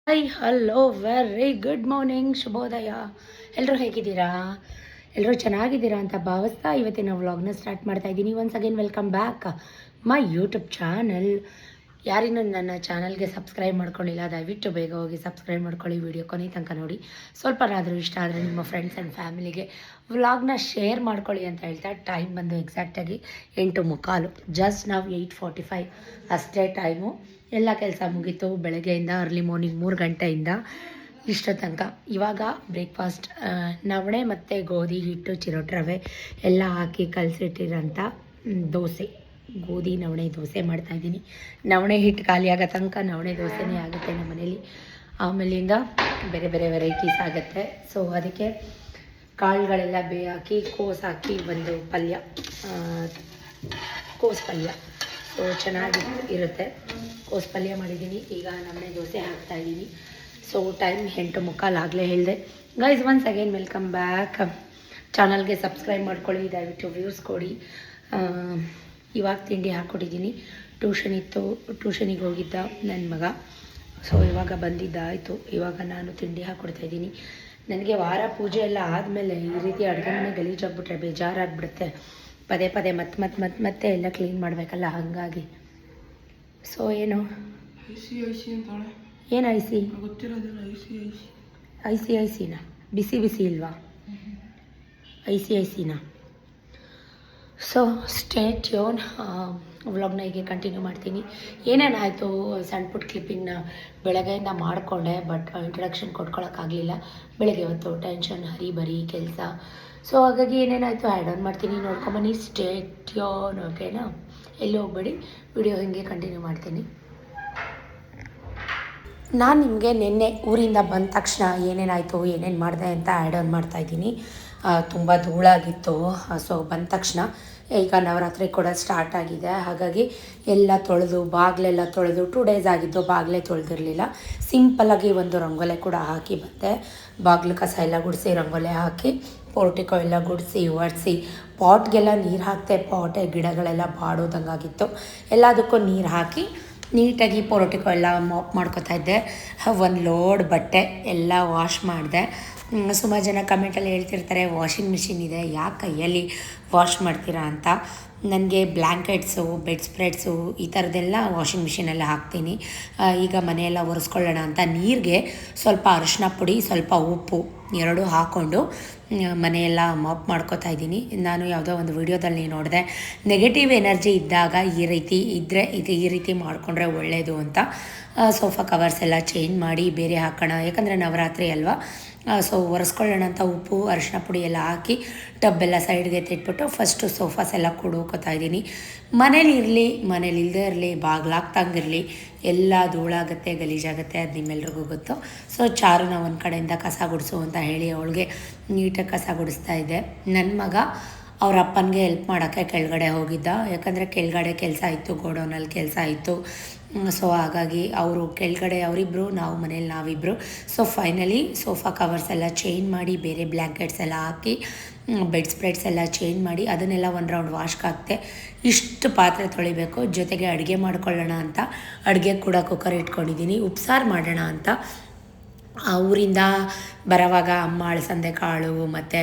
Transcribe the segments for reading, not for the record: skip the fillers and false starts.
Hi hello very good morning ಶುಭೋದಯ. ಎಲ್ಲರೂ ಹೇಗಿದ್ದೀರಾ? ಎಲ್ಲರೂ ಚೆನ್ನಾಗಿದ್ದೀರಾ ಅಂತ ಭಾವಿಸ್ತಾ ಇವತ್ತಿನ ವ್ಲಾಗ್ನ ಸ್ಟಾರ್ಟ್ ಮಾಡ್ತಾ ಇದ್ದೀನಿ. Once again welcome back my YouTube channel. ಯಾರಿನ್ನೂ ನನ್ನ ಚಾನಲ್ಗೆ ಸಬ್ಸ್ಕ್ರೈಬ್ ಮಾಡ್ಕೊಳ್ಳಿಲ್ಲ ದಯವಿಟ್ಟು ಬೇಗ ಹೋಗಿ ಸಬ್ಸ್ಕ್ರೈಬ್ ಮಾಡ್ಕೊಳ್ಳಿ. ವಿಡಿಯೋ ಕೊನೆ ತನಕ ನೋಡಿ. ಸ್ವಲ್ಪನಾದರೂ ಇಷ್ಟ ಆದರೆ ನಿಮ್ಮ ಫ್ರೆಂಡ್ಸ್ ಆ್ಯಂಡ್ ಫ್ಯಾಮಿಲಿಗೆ ವ್ಲಾಗ್ನ ಶೇರ್ ಮಾಡ್ಕೊಳ್ಳಿ ಅಂತ ಹೇಳ್ತಾ ಟೈಮ್ ಬಂದು ಎಕ್ಸಾಕ್ಟಾಗಿ 8:15. ಜಸ್ಟ್ ನಾವು 8:45 ಅಷ್ಟೇ ಟೈಮು. ಎಲ್ಲ ಕೆಲಸ ಮುಗೀತು ಬೆಳಗ್ಗೆಯಿಂದ ಅರ್ಲಿ ಮಾರ್ನಿಂಗ್ 3 ಗಂಟೆಯಿಂದ ಇಷ್ಟ ತನಕ. ಇವಾಗ ಬ್ರೇಕ್ಫಾಸ್ಟ್ ನವಣೆ ಮತ್ತು ಗೋಧಿ ಹಿಟ್ಟು ಚಿರೋಟಿ ರವೆ ಎಲ್ಲ ಹಾಕಿ ಕಲಸಿಟ್ಟಿರೋಂಥ ದೋಸೆ, ಗೋಧಿ ನವಣೆ ದೋಸೆ ಮಾಡ್ತಾಯಿದ್ದೀನಿ. ನವಣೆ ಹಿಟ್ಟು ಖಾಲಿ ಆಗೋ ತನಕ ನವಣೆ ದೋಸೆನೇ ಆಗುತ್ತೆ ನಮ್ಮ ಮನೇಲಿ. ಆಮೇಲಿಂದ ಬೇರೆ ಬೇರೆ ವೆರೈಟೀಸ್ ಆಗುತ್ತೆ. ಸೊ ಅದಕ್ಕೆ ಕಾಳುಗಳೆಲ್ಲ ಹಾಕಿ ಕೋಸು ಹಾಕಿ ಒಂದು ಪಲ್ಯ, ಕೋಸು ಪಲ್ಯ ಸೊ ಚೆನ್ನಾಗಿ ಇರುತ್ತೆ. ಕೋಸು ಪಲ್ಯ ಮಾಡಿದ್ದೀನಿ. ಈಗ ನವಣೆ ದೋಸೆ ಹಾಕ್ತಾಯಿದ್ದೀನಿ. ಸೊ ಟೈಮ್ 8:15 ಆಗಲೇ ಹೇಳಿದೆ. Guys once again welcome back. ಚಾನಲ್ಗೆ ಸಬ್ಸ್ಕ್ರೈಬ್ ಮಾಡ್ಕೊಳ್ಳಿ, ದಯವಿಟ್ಟು ವ್ಯೂಸ್ ಕೊಡಿ. ಇವಾಗ ತಿಂಡಿ ಹಾಕ್ಕೊಟ್ಟಿದ್ದೀನಿ. ಟ್ಯೂಷನ್ ಇತ್ತು, ಟ್ಯೂಷನಿಗೆ ಹೋಗಿದ್ದ ನನ್ನ ಮಗ. ಸೊ ಇವಾಗ ಬಂದಿದ್ದಾಯಿತು. ಇವಾಗ ನಾನು ತಿಂಡಿ ಹಾಕ್ಕೊಡ್ತಾಯಿದ್ದೀನಿ. ನನಗೆ ವಾರ ಪೂಜೆ ಎಲ್ಲ ಆದಮೇಲೆ ಈ ರೀತಿ ಅಡುಗೆ ಮನೆ ಗಲೀಜಾಗ್ಬಿಟ್ರೆ ಬೇಜಾರಾಗ್ಬಿಡುತ್ತೆ. ಪದೇ ಪದೇ ಮತ್ತೆ ಎಲ್ಲ ಕ್ಲೀನ್ ಮಾಡಬೇಕಲ್ಲ, ಹಾಗಾಗಿ. ಸೊ ಏನು ಏನು ಐಸಿ ಐಸಿನಾ? ಬಿಸಿ ಇಲ್ವಾ? ಐಸಿನಾ? So stay tuned. ವ್ಲಾಗ್ನ ಹೀಗೆ ಕಂಟಿನ್ಯೂ ಮಾಡ್ತೀನಿ. ಏನೇನಾಯಿತು ಸಣ್ಣ ಪುಟ್ಟ ಕ್ಲಿಪ್ಪಿಂಗ್ನ ಬೆಳಗ್ಗೆಯಿಂದ ಮಾಡಿಕೊಂಡೆ, ಬಟ್ ಇಂಟ್ರಡಕ್ಷನ್ ಕೊಟ್ಕೊಳ್ಳೋಕ್ಕಾಗಲಿಲ್ಲ. ಬೆಳಗ್ಗೆ ಹೊತ್ತು ಟೆನ್ಷನ್, ಹರಿಬರಿ ಕೆಲಸ. ಸೊ ಹಾಗಾಗಿ ಏನೇನಾಯಿತು ಆ್ಯಡ್ ಆನ್ ಮಾಡ್ತೀನಿ, ನೋಡ್ಕೊಂಬನ್ನಿ. ಸ್ಟೇ ಟ್ಯೂನ್, ಓಕೆನಾ? ಎಲ್ಲಿ ಹೋಗಬೇಡಿ, ವಿಡಿಯೋ ಹೀಗೆ ಕಂಟಿನ್ಯೂ ಮಾಡ್ತೀನಿ. ನಾನು ನಿಮಗೆ ನಿನ್ನೆ ಊರಿಂದ ಬಂದ ತಕ್ಷಣ ಏನೇನಾಯಿತು ಏನೇನು ಮಾಡಿದೆ ಅಂತ ಆ್ಯಡ್ ಆನ್ ಮಾಡ್ತಾಯಿದ್ದೀನಿ. ತುಂಬ ಧೂಳಾಗಿತ್ತು. ಸೊ ಬಂದ ತಕ್ಷಣ ಈಗ ನವರಾತ್ರಿ ಕೂಡ ಸ್ಟಾರ್ಟ್ ಆಗಿದೆ. ಹಾಗಾಗಿ ಎಲ್ಲ ತೊಳೆದು ಬಾಗಿಲೆಲ್ಲ ತೊಳೆದು 2 ಡೇಸ್ ಆಗಿದ್ದು ಬಾಗಿಲೇ ತೊಳೆದಿರಲಿಲ್ಲ. ಸಿಂಪಲ್ಲಾಗಿ ಒಂದು ರಂಗೋಲೆ ಕೂಡ ಹಾಕಿ ಬಂದೆ. ಬಾಗಿಲು ಕಸ ಎಲ್ಲ ಗುಡಿಸಿ ರಂಗೋಲೆ ಹಾಕಿ ಪೋರ್ಟಿಕೋ ಎಲ್ಲ ಗುಡಿಸಿ ಒರೆಸಿ ಪಾಟ್ಗೆಲ್ಲ ನೀರು ಹಾಕ್ತೆ. ಪಾಟೆ ಗಿಡಗಳೆಲ್ಲ ಬಾಡೋದಂಗಾಗಿತ್ತು. ಎಲ್ಲದಕ್ಕೂ ನೀರು ಹಾಕಿ ನೀಟಾಗಿ ಪೋರ್ಟಿಕೋ ಎಲ್ಲ ಮಾಪ್ ಮಾಡ್ಕೊತಾ ಇದ್ದೆ. ಒಂದು ಲೋಡ್ ಬಟ್ಟೆ ಎಲ್ಲ ವಾಶ್ ಮಾಡಿದೆ. ಸುಮಾರು ಜನ ಕಮೆಂಟಲ್ಲಿ ಹೇಳ್ತಿರ್ತಾರೆ ವಾಷಿಂಗ್ ಮಿಷಿನ್ ಇದೆ ಯಾಕೆ ಕೈಯಲ್ಲಿ ವಾಶ್ ಮಾಡ್ತೀರಾ ಅಂತ. ನನಗೆ ಬ್ಲ್ಯಾಂಕೆಟ್ಸು, ಬೆಡ್ ಸ್ಪ್ರೆಡ್ಸು ಈ ಥರದ್ದೆಲ್ಲ ವಾಷಿಂಗ್ ಮಿಷಿನಲ್ಲಿ ಹಾಕ್ತೀನಿ. ಈಗ ಮನೆಯೆಲ್ಲ ಒರೆಸ್ಕೊಳ್ಳೋಣ ಅಂತ ನೀರಿಗೆ ಸ್ವಲ್ಪ ಅರಿಶಿನ ಪುಡಿ, ಸ್ವಲ್ಪ ಉಪ್ಪು ಎರಡೂ ಹಾಕ್ಕೊಂಡು ಮನೆಯೆಲ್ಲ ಮಾಪ್ ಮಾಡ್ಕೋತಾ ಇದ್ದೀನಿ. ನಾನು ಯಾವುದೋ ಒಂದು ವಿಡಿಯೋದಲ್ಲಿ ನೋಡಿದೆ, ನೆಗೆಟಿವ್ ಎನರ್ಜಿ ಇದ್ದಾಗ ಈ ರೀತಿ ಇದ್ದರೆ ಈ ರೀತಿ ಮಾಡಿಕೊಂಡ್ರೆ ಒಳ್ಳೆಯದು ಅಂತ. ಸೋಫಾ ಕವರ್ಸ್ ಎಲ್ಲ ಚೇಂಜ್ ಮಾಡಿ ಬೇರೆ ಹಾಕೋಣ, ಯಾಕಂದರೆ ನವರಾತ್ರಿ ಅಲ್ವಾ. ಸೊ ಒರೆಸ್ಕೊಳ್ಳೋಣ ಅಂತ ಉಪ್ಪು ಅರಿಶಿನ ಪುಡಿ ಎಲ್ಲ ಹಾಕಿ ಟಬ್ಬೆಲ್ಲ ಸೈಡ್ಗೆ ತೆಟ್ಬಿಟ್ಟು ಫಸ್ಟು ಸೋಫಾಸ್ ಎಲ್ಲ ಕೊಡೋಕೋತಾ ಇದ್ದೀನಿ. ಮನೇಲಿ ಇಲ್ಲದೇ ಇರಲಿ, ಬಾಗ್ಲಾಗ್ತಂಗಿರಲಿ, ಎಲ್ಲ ಧೂಳಾಗುತ್ತೆ, ಗಲೀಜಾಗುತ್ತೆ, ಅದು ನಿಮ್ಮೆಲ್ರಿಗೂ ಗೊತ್ತು. ಸೊ ಚಾರುನ ಒಂದು ಕಡೆಯಿಂದ ಕಸ ಗುಡಿಸು ಅಂತ ಹೇಳಿ ಅವಳಿಗೆ ನೀಟಾಗಿ ಕಸ ಗುಡಿಸ್ತಾ ಇದ್ದೆ. ನನ್ನ ಮಗ ಅವ್ರ ಅಪ್ಪನಿಗೆ ಹೆಲ್ಪ್ ಮಾಡೋಕ್ಕೆ ಕೆಳಗಡೆ ಹೋಗಿದ್ದ, ಯಾಕಂದರೆ ಕೆಳಗಡೆ ಕೆಲಸ ಇತ್ತು, ಗೋಡೌನಲ್ಲಿ ಕೆಲಸ ಇತ್ತು. ಸೊ ಹಾಗಾಗಿ ಅವರು ಕೆಳಗಡೆ ಅವರಿಬ್ಬರು, ನಾವು ಮನೇಲಿ ನಾವಿಬ್ಬರು. ಸೊ ಫೈನಲಿ ಸೋಫಾ ಕವರ್ಸ್ ಎಲ್ಲ ಚೇಂಜ್ ಮಾಡಿ ಬೇರೆ ಬ್ಲ್ಯಾಂಕೆಟ್ಸ್ ಎಲ್ಲ ಹಾಕಿ ಬೆಡ್ ಸ್ಪ್ರೆಡ್ಸ್ ಎಲ್ಲ ಚೇಂಜ್ ಮಾಡಿ ಅದನ್ನೆಲ್ಲ ಒಂದು ರೌಂಡ್ ವಾಶ್ಗೆ ಹಾಕ್ತೆ. ಇಷ್ಟು ಪಾತ್ರೆ ತೊಳಿಬೇಕು, ಜೊತೆಗೆ ಅಡುಗೆ ಮಾಡ್ಕೊಳ್ಳೋಣ ಅಂತ ಅಡುಗೆ ಕೂಡ ಕುಕ್ಕರ್ ಇಟ್ಕೊಂಡಿದ್ದೀನಿ. ಉಪ್ಸಾರು ಮಾಡೋಣ ಅಂತ. ಊರಿಂದ ಬರೋವಾಗ ಅಮ್ಮ ಅಳಸಂದೆ ಕಾಳು ಮತ್ತು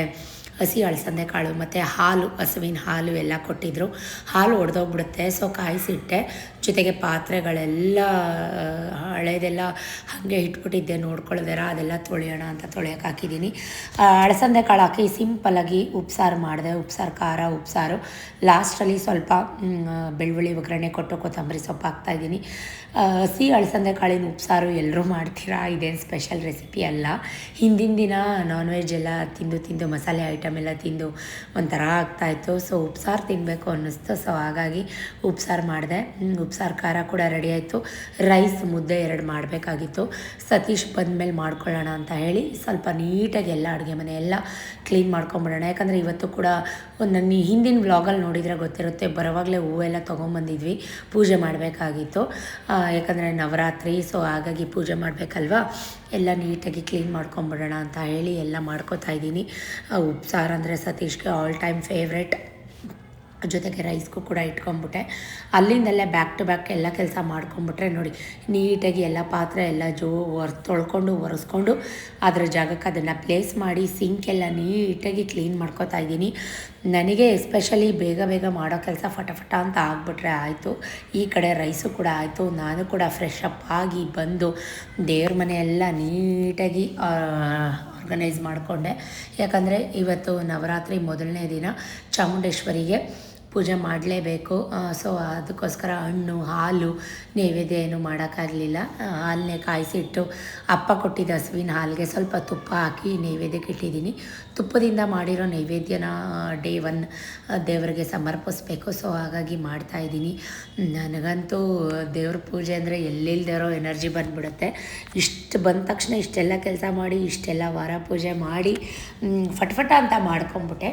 ಹಸಿ ಅಳಸಂದೆ ಕಾಳು ಮತ್ತು ಹಾಲು, ಹಸುವಿನ ಹಾಲು ಎಲ್ಲ ಕೊಟ್ಟಿದ್ದರು. ಹಾಲು ಒಡೆದೋಗ್ಬಿಡುತ್ತೆ. ಸೊ ಕಾಯಿಸಿಟ್ಟೆ. ಜೊತೆಗೆ ಪಾತ್ರೆಗಳೆಲ್ಲ ಹಳೇದೆಲ್ಲ ಹಾಗೆ ಇಟ್ಬಿಟ್ಟಿದ್ದೆ, ನೋಡ್ಕೊಳ್ಳೋದಾರ ಅದೆಲ್ಲ ತೊಳೆಯೋಣ ಅಂತ ತೊಳೆಯೋಕೆ ಹಾಕಿದ್ದೀನಿ. ಅಳಸಂದೆ ಕಾಳು ಹಾಕಿ ಸಿಂಪಲ್ಲಾಗಿ ಉಪ್ಸಾರು ಮಾಡಿದೆ. ಉಪ್ಸಾರು, ಖಾರ ಉಪ್ಸಾರು. ಲಾಸ್ಟಲ್ಲಿ ಸ್ವಲ್ಪ ಬೆಳ್ಳುಳ್ಳಿ ಒಗ್ಗರಣೆ ಕೊಟ್ಟು ಕೊತ್ತಂಬರಿ ಸೊಪ್ಪು ಹಾಕ್ತಾಯಿದ್ದೀನಿ. ಹಸಿ ಅಳಸಂದೆ ಕಾಳಿನ ಉಪ್ಸಾರು ಎಲ್ಲರೂ ಮಾಡ್ತೀರಾ, ಇದೇನು ಸ್ಪೆಷಲ್ ರೆಸಿಪಿ ಅಲ್ಲ. ಹಿಂದಿನ ದಿನ ನಾನ್ ವೆಜ್ ಎಲ್ಲ ತಿಂದು ಮಸಾಲೆ ಐಟಮ್ ಎಲ್ಲ ತಿಂದು ಒಂಥರ ಆಗ್ತಾಯಿತ್ತು. ಸೊ ಉಪ್ಸಾರು ತಿನ್ನಬೇಕು ಅನ್ನಿಸ್ತು. ಸೊ ಹಾಗಾಗಿ ಉಪ್ಸಾರು ಮಾಡಿದೆ. ಉಪ್ಸಾರು ಖಾರ ಕೂಡ ರೆಡಿ ಆಯಿತು. ರೈಸ್, ಮುದ್ದೆ 2 ಮಾಡಬೇಕಾಗಿತ್ತು. ಸತೀಶ್ ಬಂದಮೇಲೆ ಮಾಡ್ಕೊಳ್ಳೋಣ ಅಂತ ಹೇಳಿ ಸ್ವಲ್ಪ ನೀಟಾಗಿ ಎಲ್ಲ ಅಡುಗೆ ಮನೆ ಎಲ್ಲ ಕ್ಲೀನ್ ಮಾಡ್ಕೊಂಬಿಡೋಣ. ಯಾಕಂದರೆ ಇವತ್ತು ಕೂಡ ನನ್ನ ಹಿಂದಿನ ವ್ಲಾಗಲ್ಲಿ ನೋಡಿದರೆ ಗೊತ್ತಿರುತ್ತೆ, ಬರೋವಾಗಲೇ ಹೂವೆಲ್ಲ ತೊಗೊಂಬಂದಿದ್ವಿ, ಪೂಜೆ ಮಾಡಬೇಕಾಗಿತ್ತು. ಯಾಕಂದರೆ ನವರಾತ್ರಿ. ಸೊ ಹಾಗಾಗಿ ಪೂಜೆ ಮಾಡಬೇಕಲ್ವ, ಎಲ್ಲ ನೀಟಾಗಿ ಕ್ಲೀನ್ ಮಾಡ್ಕೊಂಬಿಡೋಣ ಅಂತ ಹೇಳಿ ಎಲ್ಲ ಮಾಡ್ಕೋತಾ ಇದ್ದೀನಿ. ಉಪ್ಸಾರು ಅಂದರೆ ಸತೀಶ್ಗೆ ಆಲ್ ಟೈಮ್ ಫೇವ್ರೆಟ್. ಜೊತೆಗೆ ರೈಸ್ಗೂ ಕೂಡ ಇಟ್ಕೊಂಡ್ಬಿಟ್ಟೆ. ಅಲ್ಲಿಂದಲ್ಲೇ ಬ್ಯಾಕ್ ಟು ಬ್ಯಾಕ್ ಎಲ್ಲ ಕೆಲಸ ಮಾಡ್ಕೊಂಬಿಟ್ರೆ ನೋಡಿ ನೀಟಾಗಿ ಎಲ್ಲ ಪಾತ್ರೆ ಎಲ್ಲ ತೊಳ್ಕೊಂಡು ಒರೆಸ್ಕೊಂಡು ಅದರ ಜಾಗಕ್ಕೆ ಅದನ್ನು ಪ್ಲೇಸ್ ಮಾಡಿ ಸಿಂಕ್ ಎಲ್ಲ ನೀಟಾಗಿ ಕ್ಲೀನ್ ಮಾಡ್ಕೊತಾ ಇದ್ದೀನಿ. ನನಗೆ ಎಸ್ಪೆಷಲಿ ಬೇಗ ಬೇಗ ಮಾಡೋ ಕೆಲಸ ಫಟ ಅಂತ ಆಗಿಬಿಟ್ರೆ ಆಯಿತು. ಈ ಕಡೆ ರೈಸು ಕೂಡ ಆಯಿತು. ನಾನು ಕೂಡ ಫ್ರೆಶ್ ಅಪ್ ಆಗಿ ಬಂದು ದೇವ್ರ ಮನೆ ಎಲ್ಲ ನೀಟಾಗಿ ಆರ್ಗನೈಸ್ ಮಾಡಿಕೊಂಡೆ. ಯಾಕಂದರೆ ಇವತ್ತು ನವರಾತ್ರಿ ಮೊದಲನೇ ದಿನ, ಚಾಮುಂಡೇಶ್ವರಿಗೆ ಪೂಜೆ ಮಾಡಲೇಬೇಕು. ಸೊ ಅದಕ್ಕೋಸ್ಕರ ಹಣ್ಣು ಹಾಲು ನೈವೇದ್ಯ ಏನು ಮಾಡೋಕ್ಕಾಗಲಿಲ್ಲ. ಹಾಲನ್ನೇ ಕಾಯಿಸಿಟ್ಟು ಅಪ್ಪ ಕೊಟ್ಟಿದ್ದ ಹಸುವಿನ ಹಾಲಿಗೆ ಸ್ವಲ್ಪ ತುಪ್ಪ ಹಾಕಿ ನೈವೇದ್ಯಕ್ಕೆ ಇಟ್ಟಿದ್ದೀನಿ. ತುಪ್ಪದಿಂದ ಮಾಡಿರೋ ನೈವೇದ್ಯನ ಡೇ 1 ದೇವರಿಗೆ ಸಮರ್ಪಿಸ್ಬೇಕು. ಸೊ ಹಾಗಾಗಿ ಮಾಡ್ತಾಯಿದ್ದೀನಿ. ನನಗಂತೂ ದೇವ್ರ ಪೂಜೆ ಅಂದರೆ ಎಲ್ಲೆಲ್ದಿರೋ ಎನರ್ಜಿ ಬಂದುಬಿಡುತ್ತೆ. ಇಷ್ಟು ಬಂದ ತಕ್ಷಣ ಇಷ್ಟೆಲ್ಲ ಕೆಲಸ ಮಾಡಿ ಇಷ್ಟೆಲ್ಲ ವಾರ ಪೂಜೆ ಮಾಡಿ ಫಟ್ಫಟ ಅಂತ ಮಾಡ್ಕೊಂಬಿಟ್ಟೆ.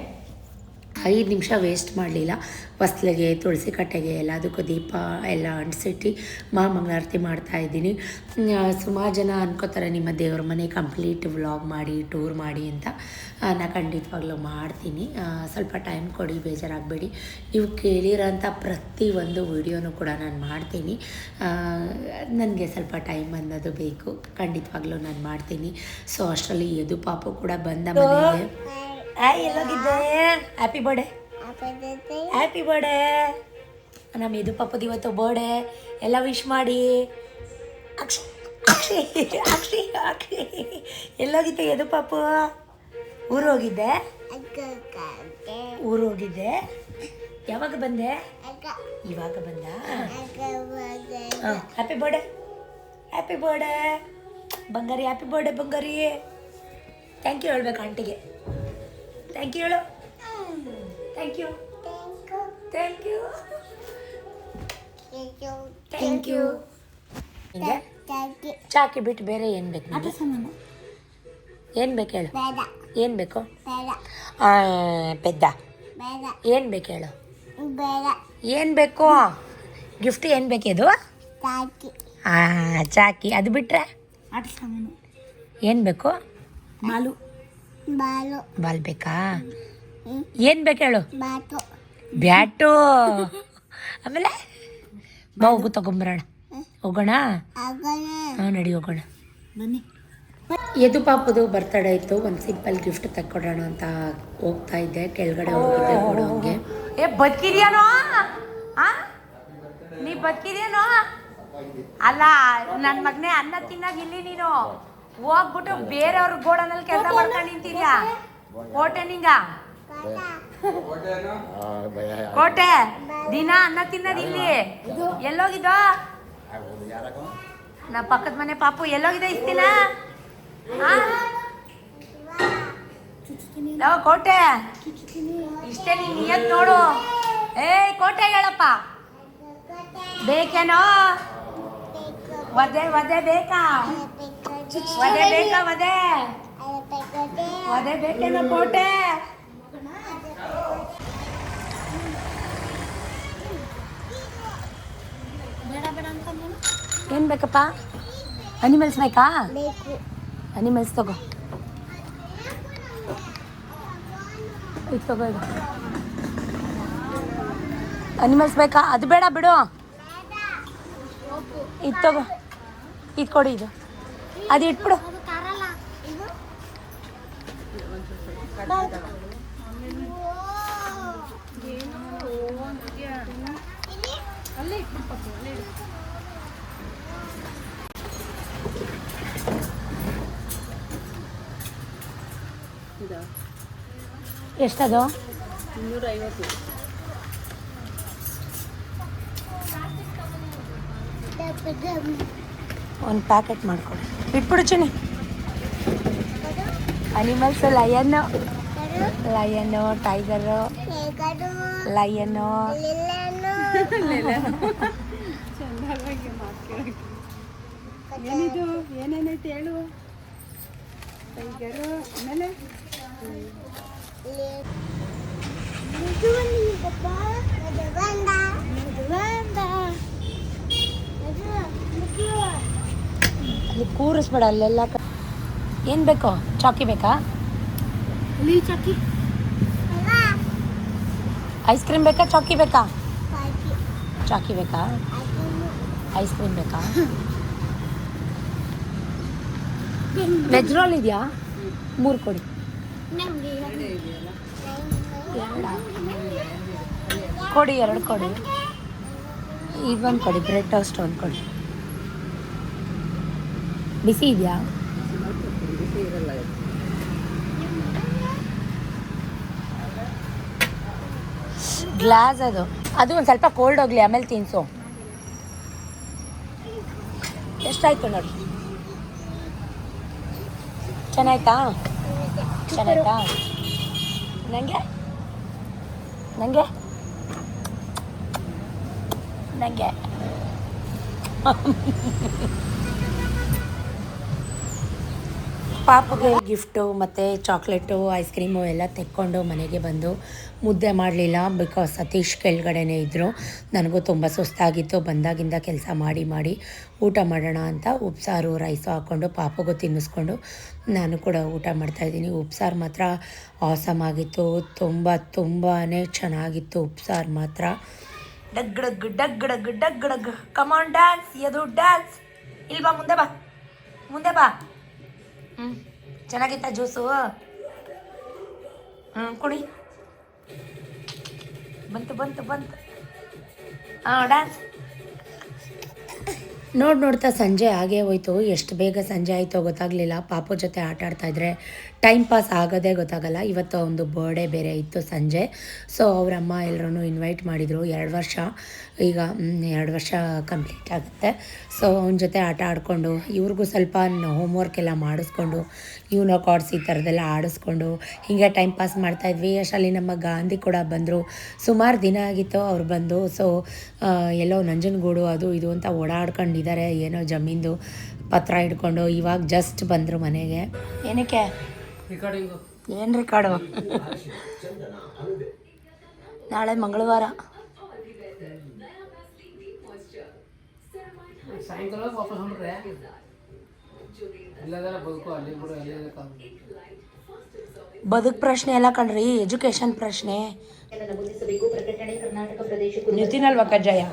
5 ನಿಮಿಷ ವೇಸ್ಟ್ ಮಾಡಲಿಲ್ಲ. ಹೊಸ್ಲಿಗೆ ತುಳಸಿ ಕಟ್ಟೆಗೆ ಎಲ್ಲದಕ್ಕೂ ದೀಪ ಎಲ್ಲ ಅಂಟಿಸಿಟ್ಟು ಮಂಗಳಾರತಿ ಮಾಡ್ತಾಯಿದ್ದೀನಿ. ಸುಮಾರು ಜನ ಅನ್ಕೋತಾರೆ ನಿಮ್ಮ ದೇವ್ರ ಮನೆ ಕಂಪ್ಲೀಟ್ ವ್ಲಾಗ್ ಮಾಡಿ ಟೂರ್ ಮಾಡಿ ಅಂತ. ನಾನು ಖಂಡಿತವಾಗ್ಲೂ ಮಾಡ್ತೀನಿ. ಸ್ವಲ್ಪ ಟೈಮ್ ಕೊಡಿ, ಬೇಜಾರಾಗಬೇಡಿ. ನೀವು ಕೇಳಿರೋಂಥ ಪ್ರತಿಯೊಂದು ವೀಡಿಯೋನೂ ಕೂಡ ನಾನು ಮಾಡ್ತೀನಿ. ನನಗೆ ಸ್ವಲ್ಪ ಟೈಮ್ ಅನ್ನೋದು ಬೇಕು. ಖಂಡಿತವಾಗ್ಲೂ ನಾನು ಮಾಡ್ತೀನಿ. ಸೊ ಅಷ್ಟರಲ್ಲಿ ಯದು ಪಾಪು ಕೂಡ ಬಂದ ಮನೆಗೆ. ಎಲ್ಲೋಗಿದ್ದೆ? Happy birthday. Happy birthday. ನಮ್ಮ ಯದು ಪಾಪದ ಇವತ್ತು ಬರ್ಡೇ. ಎಲ್ಲ ವಿಶ್ ಮಾಡಿ. ಅಕ್ಷಿ ಅಕ್ಷಿ ಅಕ್ಷಿ ಅಕ್ಷಿ ಎಲ್ಲೋಗಿದ್ದೆ ಯದು ಪಾಪು? ಊರು ಹೋಗಿದ್ದೆ? ಊರು ಹೋಗಿದ್ದೆ. ಯಾವಾಗ ಬಂದೆ? ಇವಾಗ ಬಂದ. Happy birthday. ಹ್ಯಾಪಿ ಬರ್ಡೇ ಬಂಗಾರಿ. ಹ್ಯಾಪಿ ಬರ್ಡೇ ಬಂಗಾರಿ. ಥ್ಯಾಂಕ್ ಯು ಹೇಳ್ಬೇಕು ಆಂಟಿಗೆ. ಥ್ಯಾಂಕ್ ಯು ಹೇಳು. Thank you. Thank you. Thank you. ಹಿಂಗೆ ಚಾಕಿ ಬಿಟ್ಟು ಬೇರೆ ಏನು ಬೇಕು? ಏನು ಬೇಕು ಹೇಳು? ಏನು ಬೇಕು? ಪೆದ್ದ ಏನು ಬೇಕು ಹೇಳು? ಏನು ಬೇಕು? ಗಿಫ್ಟ್ ಏನು ಬೇಕಿದು? ಚಾಕಿ. ಅದು ಬಿಟ್ಟರೆ ಏನು ಬೇಕು? ಬಾಲ್ ಬೇಕಾ? ಏನು ಬೇಕು ಹೇಳು? ಬ್ಯಾಟು. ಆಮೇಲೆ ಹೋಗು ತಗೊಂಬರೋಣ. ಹೋಗೋಣ? ಹಾಂ ನಡಿ ಹೋಗೋಣ. ಬನ್ನಿ. ಯದು ಪಾಪದು ಬರ್ತಡೇ ಇತ್ತು. ಒಂದು ಸಿಂಪಲ್ ಗಿಫ್ಟ್ ತಕ್ಕೊಡೋಣ ಅಂತ ಹೋಗ್ತಾ ಇದ್ದೆ. ಕೆಳಗಡೆ ಹೋಗಿದ್ದೆ ಕೊಡೋಂಗೆ. ಬದುಕಿದ್ಯಾನೋ? ನೀ ಬದುಕಿದ್ಯಾನೋ? ಅಲ್ಲ ನನ್ನ ಮಗನೇ, ಅನ್ನ ತಿನ್ನಾಗಿಲ್ಲಿ ನೀನು ಹೋಗ್ಬಿಟ್ಟು ಬೇರೆಯವ್ರ ಗೋಡನಲ್ಲಿ ಕೆಲಸ ಮಾಡ್ಕೊಂಡು ನಿಂತಿದ್ಯಾ. ಕೋಟೆ ನಿಂಗ ಕೋಟೆ ದಿನ ಅನ್ನ ತಿನ್ನೋದಿಲ್ಲಿ. ಎಲ್ಲೋಗಿದ್ದೋ? ನಾ ಪಕ್ಕದ ಮನೆ ಪಾಪು ಎಲ್ಲೋಗಿದ್ದ ಇಷ್ಟ ದಿನ? ಕೋಟೆ ಇಷ್ಟೇ ನೀನ್ ನಿಯತ್ ನೋಡು. ಕೋಟೆ ಹೇಳಪ್ಪ. ಬೇಕೇನೋ? ಒದೆ ಬೇಕಾ? ಒದೆ ಬೇಕಾ? ಒದೆ ಬೇಕೇನೋ ಕೋಟೆ? ಏನು ಬೇಕಪ್ಪ? ಅನಿಮಲ್ಸ್ ಬೇಕಾ? ಅನಿಮಲ್ಸ್ ತಗೋ. ಇದು ತಗೋ. ಇದು ಅನಿಮಲ್ಸ್ ಬೇಕಾ? ಅದು ಬೇಡ ಬಿಡು. ಇದು ತಗೋ. ಇದು ಕೊಡಿ. ಇದು ಅದು ಇಟ್ಬಿಡು. ಎಷ್ಟದು? 250. ಒಂದು ಪ್ಯಾಕೆಟ್ ಮಾಡ್ಕೊಡಿ. ಇಟ್ಬಿಡು Chinni. Animals lion, tiger, lion. ಏನಿದು? ಏನೇನೈತೆ ಹೇಳು. ಟೈಗರು, ಆಮೇಲೆ ಅಲ್ಲಿ ಕೂರಿಸ್ಬೇಡ. ಅಲ್ಲೆಲ್ಲ ಏನು ಬೇಕೋ? ಚಾಕಿ ಬೇಕಾ? ಚಾಕಿ ಐಸ್ ಕ್ರೀಮ್ ಬೇಕಾ ಚಾಕಿ ಬೇಕಾ? ಚಾಕಿ ಬೇಕಾ? ಐಸ್ ಕ್ರೀಮ್ ಬೇಕಾ? ವೆಜ್ ರೋಲ್ ಇದೆಯಾ? 3 ಕೊಡಿ. ಕೊಡಿ 2 ಕೊಡಿ. ಇದೊಂದು ಕೊಡಿ, ಬ್ರೆಡ್ ಟೋಸ್ಟ್ ಒಂದು ಕೊಡಿ. ಬಿಸಿ ಇದೆಯಾ? ಗ್ಲಾಸ್ ಅದು ಒಂದು ಸ್ವಲ್ಪ ಕೋಲ್ಡ್ ಹೋಗ್ಲಿ, ಆಮೇಲೆ ತಿನ್ಸು. ಎಷ್ಟಾಯ್ತು ನೋಡಿ. ಚೆನ್ನಾಯ್ತಾ? ಚೆನ್ನಾಯ್ತಾ? ನನಗೆ ನನಗೆ ನನಗೆ ಪಾಪಗೆ ಗಿಫ್ಟು ಮತ್ತು ಚಾಕ್ಲೇಟು ಐಸ್ ಕ್ರೀಮು ಎಲ್ಲ ತೆಕ್ಕೊಂಡು ಮನೆಗೆ ಬಂದು ಮುದ್ದೆ ಮಾಡಲಿಲ್ಲ. ಬಿಕಾಸ್ ಸತೀಶ್ ಕೆಳಗಡೆನೇ ಇದ್ದರು. ನನಗೂ ತುಂಬ ಸುಸ್ತಾಗಿತ್ತು. ಬಂದಾಗಿಂದ ಕೆಲಸ ಮಾಡಿ ಮಾಡಿ ಊಟ ಮಾಡೋಣ ಅಂತ ಉಪ್ಸಾರು ರೈಸು ಹಾಕ್ಕೊಂಡು ಪಾಪಗೂ ತಿನ್ನಿಸ್ಕೊಂಡು ನಾನು ಕೂಡ ಊಟ ಮಾಡ್ತಾಯಿದ್ದೀನಿ. ಉಪ್ಸಾರು ಮಾತ್ರ ಆಸಮ್ ಆಗಿತ್ತು. ತುಂಬಾ ಚೆನ್ನಾಗಿತ್ತು ಉಪ್ಸಾರು ಮಾತ್ರ. ಡಗ್ ಡಗ್ ಡಗ್ ಡಗ್ ಡಗ್ ಡಗ್. ಕಮಾನ್ ಡ್ಯಾನ್ಸ್, ಎದು ಡ್ಯಾನ್ಸ್. ಇಲ್ಲಿ ಬಾ, ಮುಂದೆ ಬಾ, ಮುಂದೆ ಬಾ. ಚೆನ್ನಾಗಿತ್ತ ಜ್ಯೂಸು? ಕುಡಿ. ಬಂತು ಬಂತು ಬಂತು. ಡ್ಯಾನ್ಸ್ ನೋಡ್ತಾ ಸಂಜೆ ಆಗೇ ಹೋಯ್ತು. ಎಷ್ಟು ಬೇಗ ಸಂಜೆ ಆಯಿತೋ ಗೊತ್ತಾಗಲಿಲ್ಲ. ಪಾಪು ಜೊತೆ ಆಟ ಆಡ್ತಾಯಿದ್ರೆ ಟೈಮ್ ಪಾಸ್ ಆಗೋದೇ ಗೊತ್ತಾಗಲ್ಲ. ಇವತ್ತು ಒಂದು ಬರ್ಡೇ ಬೇರೆ ಇತ್ತು ಸಂಜೆ. ಸೊ ಅವರಮ್ಮ ಎಲ್ಲರೂ ಇನ್ವೈಟ್ ಮಾಡಿದರು. 2 ವರ್ಷ ಈಗ 2 ವರ್ಷ ಕಂಪ್ಲೀಟ್ ಆಗುತ್ತೆ. ಸೊ ಅವನ ಜೊತೆ ಆಟ ಆಡಿಕೊಂಡು ಇವ್ರಿಗೂ ಸ್ವಲ್ಪ ಹೋಮ್ವರ್ಕ್ ಎಲ್ಲ ಮಾಡಿಸ್ಕೊಂಡು ಯೂನೋ ಕಾರ್ಡ್ಸ್ ಈ ಥರದ್ದೆಲ್ಲ ಆಡಿಸ್ಕೊಂಡು ಹೀಗೆ ಟೈಮ್ ಪಾಸ್ ಮಾಡ್ತಾಯಿದ್ವಿ. ಅಷ್ಟರಲ್ಲಿ ನಮ್ಮ ಗಾಂಧಿ ಕೂಡ ಬಂದರು. ಸುಮಾರು ದಿನ ಆಗಿತ್ತು ಅವ್ರು ಬಂದು. ಸೊ ಎಲ್ಲೋ ನಂಜನಗೂಡು ಅದು ಇದು ಅಂತ ಓಡಾಡ್ಕೊಂಡಿದ್ದಾರೆ. ಏನೋ ಜಮೀನ್ದು ಪತ್ರ ಹಿಡ್ಕೊಂಡು ಇವಾಗ ಜಸ್ಟ್ ಬಂದರು ಮನೆಗೆ. ಏನಕ್ಕೆ? ಏನು ರೆಕಾರ್ಡು? ನಾಳೆ ಮಂಗಳವಾರ. ಬದುಕು ಪ್ರಶ್ನೆ ಎಲ್ಲ ಕಣ್ರಿ, ಎಜುಕೇಶನ್ ಪ್ರಶ್ನೆ. ನಿತಿನ್ ಅಲ್ವಾ ಕಜ್ಜಾಯ?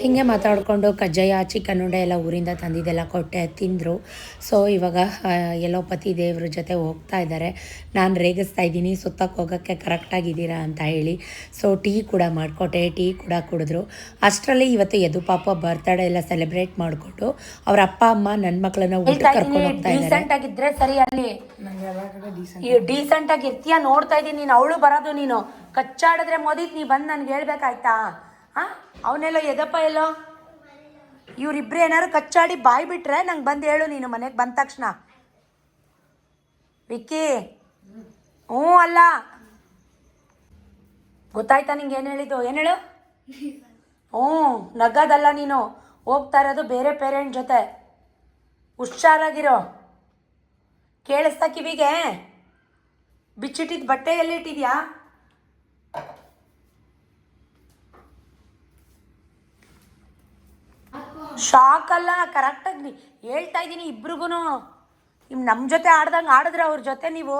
ಹೀಗೆ ಮಾತಾಡಿಕೊಂಡು ಕಜ್ಜಾಯ ಚಿಕನ್ ಉಂಡೆ ಎಲ್ಲ ಊರಿಂದ ತಂದಿದ್ದೆಲ್ಲ ಕೊಟ್ಟೆ, ತಿಂದರು. ಸೊ ಇವಾಗ ಎಲ್ಲೋ ಪತಿ ದೇವ್ರ ಜೊತೆ ಹೋಗ್ತಾ ಇದ್ದಾರೆ. ನಾನು ರೇಗಿಸ್ತಾ ಇದ್ದೀನಿ ಸುತ್ತಕ್ಕೆ ಹೋಗೋಕ್ಕೆ ಕರೆಕ್ಟಾಗಿದ್ದೀರಾ ಅಂತ ಹೇಳಿ. ಸೊ ಟೀ ಕೂಡ ಮಾಡಿಕೊಟ್ಟೆ, ಟೀ ಕೂಡ ಕುಡಿದ್ರು. ಅಷ್ಟರಲ್ಲಿ ಇವತ್ತು ಯದು ಪಾಪ ಬರ್ತ್ಡೇ ಎಲ್ಲ ಸೆಲೆಬ್ರೇಟ್ ಮಾಡಿಕೊಂಡು ಅವ್ರ ಅಪ್ಪ ಅಮ್ಮ ನನ್ನ ಮಕ್ಕಳನ್ನ ಊಟ ಕರ್ಕೊಂಡು ಹೋಗ್ತಾ ಇದ್ದಾರೆ. ಡೀಸೆಂಟ್ ಆಗಿದ್ರೆ ಸರಿ. ಅಲ್ಲಿ ಡೀಸೆಂಟ್ ಆಗಿ ಇರ್ತೀಯ ನೋಡ್ತಾ ಇದ್ದೀನಿ ನೀನು. ಅವಳು ಬರೋದು ನೀನು ಕಚ್ಚಾಡಿದ್ರೆ ಮೋದಿತ್ ನೀ ಬಂದು ನನಗೆ ಹೇಳ್ಬೇಕಾಯ್ತಾ? ಅವನೆಲ್ಲೋ ಎದಪ್ಪ ಎಲ್ಲೋ ಇವರಿಬ್ರು ಏನಾರು ಕಚ್ಚಾಡಿ ಬಾಯಿ ಬಿಟ್ರೆ ನಂಗೆ ಬಂದು ಹೇಳು ನೀನು ಮನೆಗೆ ಬಂದ ತಕ್ಷಣ. ವಿಕ್ಕಿ ಅಲ್ಲ ಗೊತ್ತಾಯ್ತಾ ನಿಂಗೆ? ಏನು ಹೇಳಿದ್ದು? ಏನು ಹೇಳು? ನಗದಲ್ಲ ನೀನು. ಹೋಗ್ತಾ ಇರೋದು ಬೇರೆ ಪೇರೆಂಟ್ ಜೊತೆ. ಹುಷಾರಾಗಿರೋ. ಕೇಳಿಸ್ತಾ ಕಿವಿಗೆ? ಬಿಚ್ಚಿಟ್ಟಿದ್ದು ಬಟ್ಟೆ ಎಲ್ಲಿ ಇಟ್ಟಿದ್ಯಾ? ಶಾಕ್ ಅಲ್ಲ, ಕರೆಕ್ಟಾಗಿ ಹೇಳ್ತಾ ಇದ್ದೀನಿ ಇಬ್ರಿಗೂ. ನಮ್ಮ ಜೊತೆ ಆಡ್ದಂಗೆ ಆಡಿದ್ರೆ ಅವ್ರ ಜೊತೆ ನೀವು.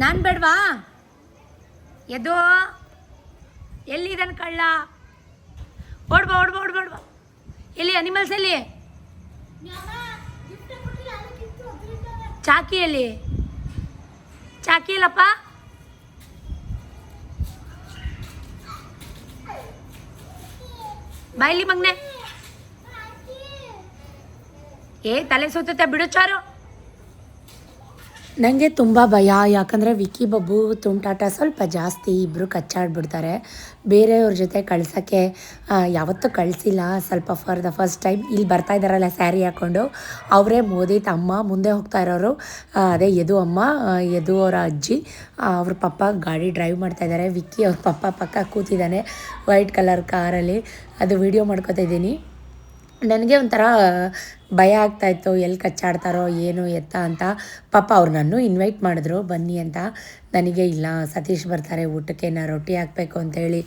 ನಾನು ಬೇಡವಾ? ಎದ್ದು ಎಲ್ಲಿದ್ದಾನೆ ಕಳ್ಳ? ಓಡ್ಬಾ ಓಡ್ಬಾ ಓಡ್ಬಾ ಓಡ್ಬಾ. ಎಲ್ಲಿ ಅನಿಮಲ್ಸ್? ಎಲ್ಲಿ ಚಾಕಿ? ಎಲ್ಲಿ ಚಾಕಿ ಇಲ್ಲಪ್ಪ? ಬಾಯ್ಲಿ ಮಗ್ನೆ. ತಲೆ ಸುತ್ತೆ ಬಿಡು ಚಾರು. ನನಗೆ ತುಂಬ ಭಯ. ಯಾಕಂದರೆ ವಿಕ್ಕಿ ಬಬ್ಬು ತುಂಟಾಟ ಸ್ವಲ್ಪ ಜಾಸ್ತಿ. ಇಬ್ಬರು ಕಚ್ಚಾಡ್ಬಿಡ್ತಾರೆ. ಬೇರೆಯವ್ರ ಜೊತೆ ಕಳ್ಸೋಕ್ಕೆ ಯಾವತ್ತೂ ಕಳಿಸಿಲ್ಲ. ಸ್ವಲ್ಪ ಫಾರ್ ದ ಫಸ್ಟ್ ಟೈಮ್ ಇಲ್ಲಿ ಬರ್ತಾ ಇದ್ದಾರಲ್ಲ ಸ್ಯಾರಿ ಹಾಕ್ಕೊಂಡು, ಅವರೇ ಮೋದಿತ್ ಅಮ್ಮ. ಮುಂದೆ ಹೋಗ್ತಾ ಇರೋರು ಅದೇ ಯದು ಅಮ್ಮ, ಯದು ಅವರ ಅಜ್ಜಿ. ಅವ್ರ ಪಪ್ಪ ಗಾಡಿ ಡ್ರೈವ್ ಮಾಡ್ತಾಯಿದ್ದಾರೆ. ವಿಕ್ಕಿ ಅವ್ರ ಪಪ್ಪ ಪಕ್ಕ ಕೂತಿದ್ದಾನೆ ವೈಟ್ ಕಲರ್ ಕಾರಲ್ಲಿ. ಅದು ವಿಡಿಯೋ ಮಾಡ್ಕೊತಾ ಇದ್ದೀನಿ. ನನಗೆ ಒಂಥರ ಭಯ ಆಗ್ತಾಯಿತ್ತು, ಎಲ್ಲಿ ಕಚ್ಚಾಡ್ತಾರೋ ಏನು ಎತ್ತ ಅಂತ. ಪಾಪ ಅವ್ರು ನನ್ನೂ ಇನ್ವೈಟ್ ಮಾಡಿದ್ರು ಬನ್ನಿ ಅಂತ. ನನಗೆ ಇಲ್ಲ ಸತೀಶ್ ಬರ್ತಾರೆ ಊಟಕ್ಕೆ, ನಾನು ರೊಟ್ಟಿ ಹಾಕಬೇಕು ಅಂತೇಳಿ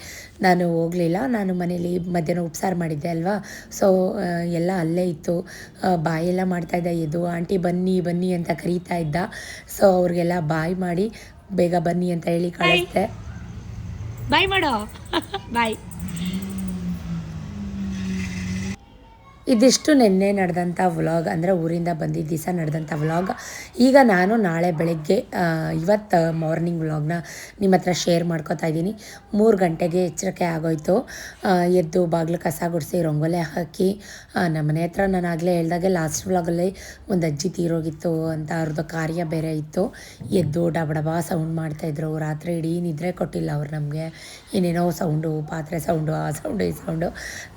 ನಾನು ಹೋಗಲಿಲ್ಲ. ನಾನು ಮನೇಲಿ ಮಧ್ಯಾಹ್ನ ಉಪ್ಸಾರು ಮಾಡಿದ್ದೆ ಅಲ್ವಾ, ಸೊ ಎಲ್ಲ ಅಲ್ಲೇ ಇತ್ತು. ಬಾಯೆಲ್ಲ ಮಾಡ್ತಾಯಿದ್ದ, ಎದ್ದು ಆಂಟಿ ಬನ್ನಿ ಬನ್ನಿ ಅಂತ ಕರೀತಾ ಇದ್ದ. ಸೊ ಅವ್ರಿಗೆಲ್ಲ ಬಾಯ್ ಮಾಡಿ ಬೇಗ ಬನ್ನಿ ಅಂತ ಹೇಳಿ ಕಳಿಸ್ದೆ. ಬಾಯ್ ಮಾಡೋ ಬಾಯ್. ಇದಿಷ್ಟು ನಿನ್ನೆ ನಡೆದಂಥ ವ್ಲಾಗ್, ಅಂದರೆ ಊರಿಂದ ಬಂದಿದ್ದ ದಿವಸ ನಡೆದಂಥ ವ್ಲಾಗ್. ಈಗ ನಾನು ನಾಳೆ ಬೆಳಗ್ಗೆ ಇವತ್ತು ಮಾರ್ನಿಂಗ್ ವ್ಲಾಗ್ನ ನಿಮ್ಮ ಹತ್ರ ಶೇರ್ ಮಾಡ್ಕೋತಾ ಇದ್ದೀನಿ. 3 ಗಂಟೆಗೆ ಎಚ್ಚರಿಕೆ ಆಗೋಯ್ತು. ಎದ್ದು ಬಾಗಿಲು ಕಸ ಗುಡಿಸಿ ರಂಗೋಲೆ ಹಾಕಿ, ನಮ್ಮ ಮನೆ ಹತ್ರ ನಾನು ಆಗಲೇ ಹೇಳ್ದಾಗೆ ಲಾಸ್ಟ್ ವ್ಲಾಗಲ್ಲಿ ಒಂದು ಅಜ್ಜಿ ತೀರೋಗಿತ್ತು ಅಂತ ಅವ್ರದ್ದು ಕಾರ್ಯ ಬೇರೆ ಇತ್ತು. ಎದ್ದು ಡಬಡಬ ಸೌಂಡ್ ಮಾಡ್ತಾಯಿದ್ರು. ರಾತ್ರಿ ಇಡೀ ನಿದ್ರೆ ಕೊಟ್ಟಿಲ್ಲ ಅವ್ರು ನಮಗೆ. ಏನೇನೋ ಸೌಂಡು, ಪಾತ್ರೆ ಸೌಂಡು, ಆ ಸೌಂಡು ಈ ಸೌಂಡು,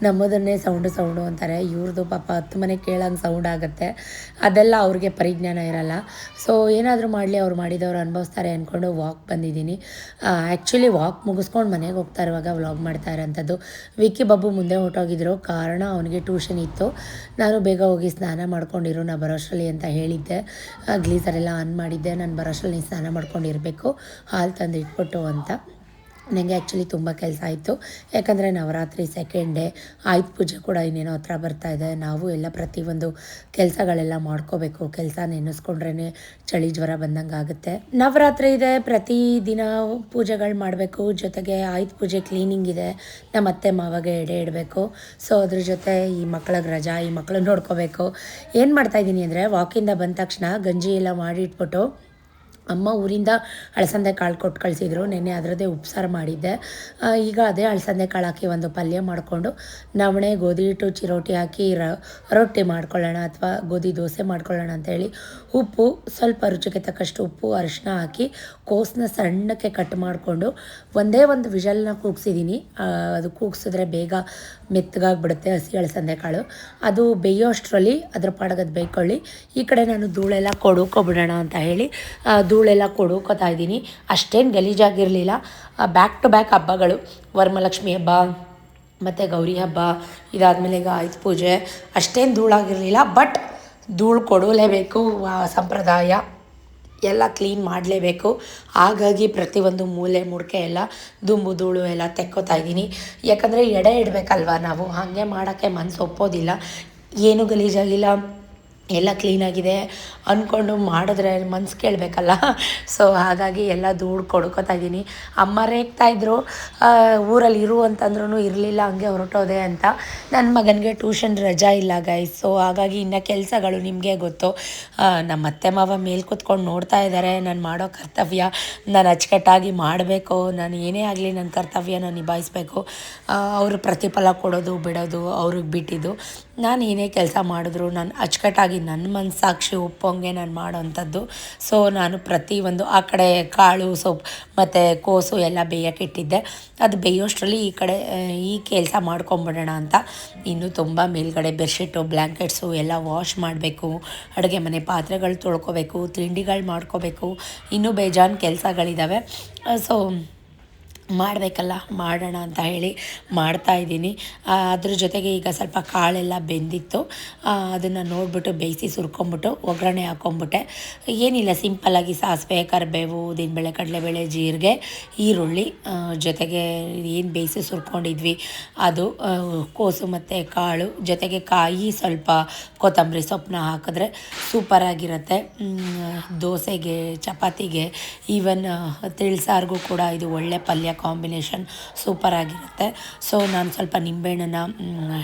ನಮ್ಮದನ್ನೇ ಸೌಂಡು ಅಂತಾರೆ. ಇವ್ರದ್ದು ಪಾಪ 10 ಮನೆ ಕೇಳಂಗೆ ಸೌಂಡ್ ಆಗುತ್ತೆ. ಅದೆಲ್ಲ ಅವ್ರಿಗೆ ಪರಿಜ್ಞಾನ ಇರಲ್ಲ. ಸೊ ಏನಾದರೂ ಮಾಡಲಿ, ಅವ್ರು ಮಾಡಿದವ್ರು ಅನುಭವಿಸ್ತಾರೆ ಅಂದ್ಕೊಂಡು ವಾಕ್ ಬಂದಿದ್ದೀನಿ. ಆ್ಯಕ್ಚುಲಿ ವಾಕ್ ಮುಗಿಸ್ಕೊಂಡು ಮನೆಗೆ ಹೋಗ್ತಾ ಇರುವಾಗ ವ್ಲಾಗ್ ಮಾಡ್ತಾ ಇರೋಂಥದ್ದು. ವಿಕ್ಕಿ ಬಾಬು ಮುಂದೆ ಹೊರಟೋಗಿದ್ರು, ಕಾರಣ ಅವನಿಗೆ ಟ್ಯೂಷನ್ ಇತ್ತು. ನಾನು ಬೇಗ ಹೋಗಿ ಸ್ನಾನ ಮಾಡ್ಕೊಂಡಿರು, ನಾ ಬರೋಷ್ಟರಲ್ಲಿ ಅಂತ ಹೇಳಿದ್ದೆ. ಗ್ಲೀಸರೆಲ್ಲ ಆನ್ ಮಾಡಿದ್ದೆ, ನಾನು ಬರೋಷ್ಟರಲ್ಲಿ ನೀನು ಸ್ನಾನ ಮಾಡ್ಕೊಂಡಿರಬೇಕು, ಹಾಲು ತಂದು ಇಟ್ಬಿಟ್ಟು ಅಂತ. ನನಗೆ ಆ್ಯಕ್ಚುಲಿ ತುಂಬ ಕೆಲಸ ಆಯಿತು, ಯಾಕಂದರೆ ನವರಾತ್ರಿ ಸೆಕೆಂಡ್ ಡೇ, ಆಯುಧ ಪೂಜೆ ಕೂಡ ಇನ್ನೇನೋ ಹತ್ರ ಬರ್ತಾಯಿದೆ. ನಾವು ಎಲ್ಲ ಪ್ರತಿಯೊಂದು ಕೆಲಸಗಳೆಲ್ಲ ಮಾಡ್ಕೋಬೇಕು. ಕೆಲಸ ನೆನೆಸ್ಕೊಂಡ್ರೇ ಚಳಿ ಜ್ವರ ಬಂದಂಗೆ ಆಗುತ್ತೆ. ನವರಾತ್ರಿ ಇದೆ, ಪ್ರತಿದಿನ ಪೂಜೆಗಳು ಮಾಡಬೇಕು. ಜೊತೆಗೆ ಆಯುಧ ಪೂಜೆ ಕ್ಲೀನಿಂಗ್ ಇದೆ, ನಮ್ಮ ಅತ್ತೆ ಮಾವಾಗ ಎಡೆ ಇಡಬೇಕು. ಸೊ ಅದ್ರ ಜೊತೆ ಈ ಮಕ್ಳಿಗೆ ರಜಾ, ಈ ಮಕ್ಕಳನ್ನ ನೋಡ್ಕೋಬೇಕು. ಏನು ಮಾಡ್ತಾಯಿದ್ದೀನಿ ಅಂದರೆ, ವಾಕಿಂದ ಬಂದ ತಕ್ಷಣ ಗಂಜಿ ಎಲ್ಲ ಮಾಡಿಟ್ಬಿಟ್ಟು, ಅಮ್ಮ ಊರಿಂದ ಅಳಸಂದೆ ಕಾಳು ಕೊಟ್ಟು ಕಳಿಸಿದ್ರು. ನೆನ್ನೆ ಅದರದ್ದೇ ಉಪ್ಸಾರು ಮಾಡಿದ್ದೆ. ಈಗ ಅದೇ ಅಳಸಂದೆ ಕಾಳು ಹಾಕಿ ಒಂದು ಪಲ್ಯ ಮಾಡಿಕೊಂಡು, ನವಣೆ ಗೋಧಿ ಹಿಟ್ಟು ಚಿರೋಟಿ ಹಾಕಿ ರೊಟ್ಟಿ ಮಾಡ್ಕೊಳ್ಳೋಣ ಅಥವಾ ಗೋಧಿ ದೋಸೆ ಮಾಡ್ಕೊಳ್ಳೋಣ ಅಂತೇಳಿ ಉಪ್ಪು, ಸ್ವಲ್ಪ ರುಚಿಗೆ ತಕ್ಕಷ್ಟು ಉಪ್ಪು, ಅರಿಶಿನ ಹಾಕಿ ಕೋಸನ್ನ ಸಣ್ಣಕ್ಕೆ ಕಟ್ ಮಾಡಿಕೊಂಡು ಒಂದೇ ಒಂದು ವಿಷಲ್ನ ಕೂಗಿಸಿದ್ದೀನಿ. ಅದು ಕೂಗಿಸಿದ್ರೆ ಬೇಗ ಮೆತ್ತಗಾಗ್ಬಿಡುತ್ತೆ ಹಸಿ ಅಳಸಂದೆ ಕಾಳು. ಅದು ಬೇಯೋಷ್ಟರಲ್ಲಿ ಅದ್ರ ಪಾಡಗದು ಬೇಯ್ಕೊಳ್ಳಿ. ಈ ಕಡೆ ನಾನು ಧೂಳೆಲ್ಲ ಕೊಡುಕೊಬಿಡೋಣ ಅಂತ ಹೇಳಿ ಧೂಳೆಲ್ಲ ಕೊಡುಕೋತಾ ಇದ್ದೀನಿ. ಅಷ್ಟೇನು ಗಲೀಜಾಗಿರಲಿಲ್ಲ. ಬ್ಯಾಕ್ ಟು ಬ್ಯಾಕ್ ಹಬ್ಬಗಳು, ವರಮಹಾಲಕ್ಷ್ಮಿ ಹಬ್ಬ ಮತ್ತು ಗೌರಿ ಹಬ್ಬ, ಇದಾದಮೇಲೆ ಈಗ ಆಯುಧ ಪೂಜೆ, ಅಷ್ಟೇನು ಧೂಳಾಗಿರಲಿಲ್ಲ. ಬಟ್ ಧೂಳು ಕೊಡಲೇಬೇಕು, ಸಂಪ್ರದಾಯ ಎಲ್ಲ ಕ್ಲೀನ್ ಮಾಡಲೇಬೇಕು. ಹಾಗಾಗಿ ಪ್ರತಿಯೊಂದು ಮೂಲೆ ಮುಡ್ಕೆ ಎಲ್ಲ ದುಂಬು ಧೂಳು ಎಲ್ಲ ತೆಕ್ಕೋತಾ ಇದ್ದೀನಿ. ಯಾಕಂದರೆ ಎಡೆ ಇಡಬೇಕಲ್ವ ನಾವು, ಹಾಗೆ ಮಾಡೋಕ್ಕೆ ಮನಸ್ಸು ಒಪ್ಪೋದಿಲ್ಲ. ಏನೂ ಗಲೀಜಾಗಿಲ್ಲ, ಎಲ್ಲ ಕ್ಲೀನಾಗಿದೆ ಅಂದ್ಕೊಂಡು ಮಾಡಿದ್ರೆ ಮನ್ಸು ಕೇಳಬೇಕಲ್ಲ. ಸೊ ಹಾಗಾಗಿ ಎಲ್ಲ ಧೂಳು ಕೊಡ್ಕೋತಾ ಇದ್ದೀನಿ. ಅಮ್ಮ ರೇಗ್ತಾಯಿದ್ರು, ಊರಲ್ಲಿ ಇರು ಅಂತಂದ್ರೂ ಇರಲಿಲ್ಲ, ಹಂಗೆ ಹೊರಟೋದೆ ಅಂತ. ನನ್ನ ಮಗನಿಗೆ ಟ್ಯೂಷನ್ ರಜಾ ಇಲ್ಲ ಗೈಸ್. ಸೊ ಹಾಗಾಗಿ ಇನ್ನು ಕೆಲಸಗಳು ನಿಮಗೆ ಗೊತ್ತು, ನಮ್ಮ ಅತ್ತೆ ಮಾವ ಮೇಲೆ ಕೂತ್ಕೊಂಡು ನೋಡ್ತಾ ಇದ್ದಾರೆ. ನಾನು ಮಾಡೋ ಕರ್ತವ್ಯ ನಾನು ಅಚ್ಚುಕಟ್ಟಾಗಿ ಮಾಡಬೇಕು. ನಾನು ಏನೇ ಆಗಲಿ ನನ್ನ ಕರ್ತವ್ಯನ ನಿಭಾಯಿಸಬೇಕು. ಅವರು ಪ್ರತಿಫಲ ಕೊಡೋದು ಬಿಡೋದು ಅವ್ರಿಗೆ ಬಿಟ್ಟಿದ್ದು. ನಾನು ಏನೇ ಕೆಲಸ ಮಾಡಿದ್ರು ನಾನು ಅಚ್ಚುಕಟ್ಟಾಗಿ ನನ್ನ ಮನಸ್ಸಾಕ್ಷಿ ಒಪ್ಪೋಂಗೆ ನಾನು ಮಾಡೋವಂಥದ್ದು. ಸೊ ನಾನು ಪ್ರತಿಯೊಂದು ಆ ಕಡೆ ಕಾಳು ಸೊಪ್ಪು ಮತ್ತು ಕೋಸು ಎಲ್ಲ ಬೇಯೋಕ್ಕಿಟ್ಟಿದ್ದೆ. ಅದು ಬೇಯೋಷ್ಟರಲ್ಲಿ ಈ ಕಡೆ ಈ ಕೆಲಸ ಮಾಡ್ಕೊಂಬಿಡೋಣ ಅಂತ. ಇನ್ನು ತುಂಬ ಮೇಲ್ಗಡೆ ಬೆಡ್ಶೀಟು ಬ್ಲ್ಯಾಂಕೆಟ್ಸು ಎಲ್ಲ ವಾಶ್ ಮಾಡಬೇಕು. ಅಡುಗೆ ಮನೆ ಪಾತ್ರೆಗಳು ತೊಳ್ಕೊಬೇಕು, ತಿಂಡಿಗಳು ಮಾಡ್ಕೋಬೇಕು, ಇನ್ನೂ ಬೇಜಾನ್ ಕೆಲಸಗಳಿದ್ದಾವೆ. ಸೊ ಮಾಡಬೇಕಲ್ಲ, ಮಾಡೋಣ ಅಂತ ಹೇಳಿ ಮಾಡ್ತಾಯಿದ್ದೀನಿ. ಅದ್ರ ಜೊತೆಗೆ ಈಗ ಸ್ವಲ್ಪ ಕಾಳೆಲ್ಲ ಬೆಂದಿತ್ತು, ಅದನ್ನು ನೋಡಿಬಿಟ್ಟು ಬೇಯಿಸಿ ಸುರ್ಕೊಂಬಿಟ್ಟು ಒಗ್ಗರಣೆ ಹಾಕ್ಕೊಂಬಿಟ್ಟೆ. ಏನಿಲ್ಲ, ಸಿಂಪಲ್ಲಾಗಿ ಸಾಸಿವೆ, ಕರಿಬೇವು, ಉದ್ದಿನಬೇಳೆ, ಕಡಲೆಬೇಳೆ, ಜೀರಿಗೆ, ಈರುಳ್ಳಿ, ಜೊತೆಗೆ ಏನು ಬೇಯಿಸಿ ಸುರ್ಕೊಂಡಿದ್ವಿ ಅದು, ಕೋಸು ಮತ್ತು ಕಾಳು, ಜೊತೆಗೆ ಕಾಯಿ, ಸ್ವಲ್ಪ ಕೊತ್ತಂಬರಿ ಸೊಪ್ಪನ್ನ ಹಾಕಿದ್ರೆ ಸೂಪರಾಗಿರುತ್ತೆ. ದೋಸೆಗೆ, ಚಪಾತಿಗೆ, ಈವನ್ ತಿಳಿಸಾರಿಗೂ ಕೂಡ ಇದು ಒಳ್ಳೆ ಪಲ್ಯ ಕಾಂಬಿನೇಷನ್ ಸೂಪರಾಗಿರುತ್ತೆ. ಸೊ ನಾನು ಸ್ವಲ್ಪ ನಿಂಬೆಹಣ್ಣನ್ನು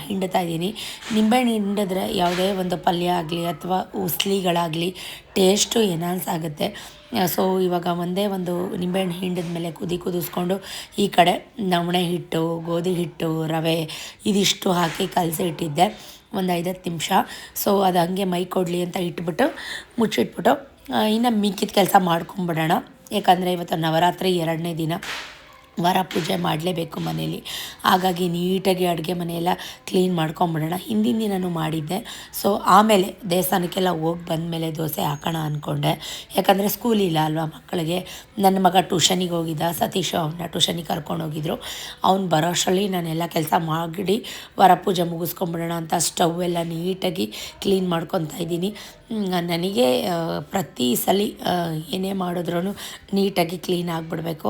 ಹಿಂಡ್ತಾ ಇದ್ದೀನಿ. ನಿಂಬೆಹಣ್ಣು ಹಿಂಡಿದ್ರೆ ಯಾವುದೇ ಒಂದು ಪಲ್ಯ ಆಗಲಿ ಅಥವಾ ಉಸ್ಲಿಗಳಾಗಲಿ ಟೇಸ್ಟು ಎನ್ಹಾನ್ಸ್ ಆಗುತ್ತೆ. ಸೊ ಇವಾಗ ಒಂದೇ ಒಂದು ನಿಂಬೆಹಣ್ಣು ಹಿಂಡಿದ ಮೇಲೆ ಕುದಿಸ್ಕೊಂಡು ಈ ಕಡೆ ನವಣೆ ಹಿಟ್ಟು, ಗೋಧಿ ಹಿಟ್ಟು, ರವೆ ಇದಿಷ್ಟು ಹಾಕಿ ಕಲಸಿ ಇಟ್ಟಿದ್ದೆ ಒಂದು 5-10 ನಿಮಿಷ. ಸೊ ಅದು ಹಂಗೆ ಮೈ ಕೊಡಲಿ ಅಂತ ಇಟ್ಬಿಟ್ಟು ಮುಚ್ಚಿಟ್ಬಿಟ್ಟು ಇನ್ನು ಮಿಕ್ಕಿದ ಕೆಲಸ ಮಾಡ್ಕೊಂಬಿಡೋಣ. ಯಾಕಂದರೆ ಇವತ್ತು ನವರಾತ್ರಿ 2ನೇ ದಿನ. ವಾರ ಪೂಜೆ ಮಾಡಲೇಬೇಕು ಮನೇಲಿ. ಹಾಗಾಗಿ ನೀಟಾಗಿ ಅಡುಗೆ ಮನೆಯೆಲ್ಲ ಕ್ಲೀನ್ ಮಾಡ್ಕೊಂಬಿಡೋಣ. ಹಿಂದಿನ ದಿನವೂ ಮಾಡಿದ್ದೆ. ಸೊ ಆಮೇಲೆ ದೇವಸ್ಥಾನಕ್ಕೆಲ್ಲ ಹೋಗಿ ಬಂದಮೇಲೆ ದೋಸೆ ಹಾಕೋಣ ಅಂದ್ಕೊಂಡೆ. ಯಾಕಂದರೆ ಸ್ಕೂಲ್ ಇಲ್ಲ ಅಲ್ವಾ ಮಕ್ಕಳಿಗೆ. ನನ್ನ ಮಗ ಟ್ಯೂಷನಿಗೆ ಹೋಗಿದ್ದ, ಸತೀಶ್ ಅವನ್ನ ಟ್ಯೂಷನಿಗೆ ಕರ್ಕೊಂಡೋಗಿದ್ರು. ಅವ್ನು ಬರೋ ಅಷ್ಟರಲ್ಲಿ ನಾನೆಲ್ಲ ಕೆಲಸ ಮಾಡಿ ವಾರ ಪೂಜೆ ಮುಗಿಸ್ಕೊಂಬಿಡೋಣ ಅಂತ ಸ್ಟವ್ ಎಲ್ಲ ನೀಟಾಗಿ ಕ್ಲೀನ್ ಮಾಡ್ಕೊತಾ ಇದ್ದೀನಿ. ನನಗೆ ಪ್ರತಿ ಸಲ ಏನೇ ಮಾಡಿದ್ರೂ ನೀಟಾಗಿ ಕ್ಲೀನ್ ಆಗಿಬಿಡ್ಬೇಕು.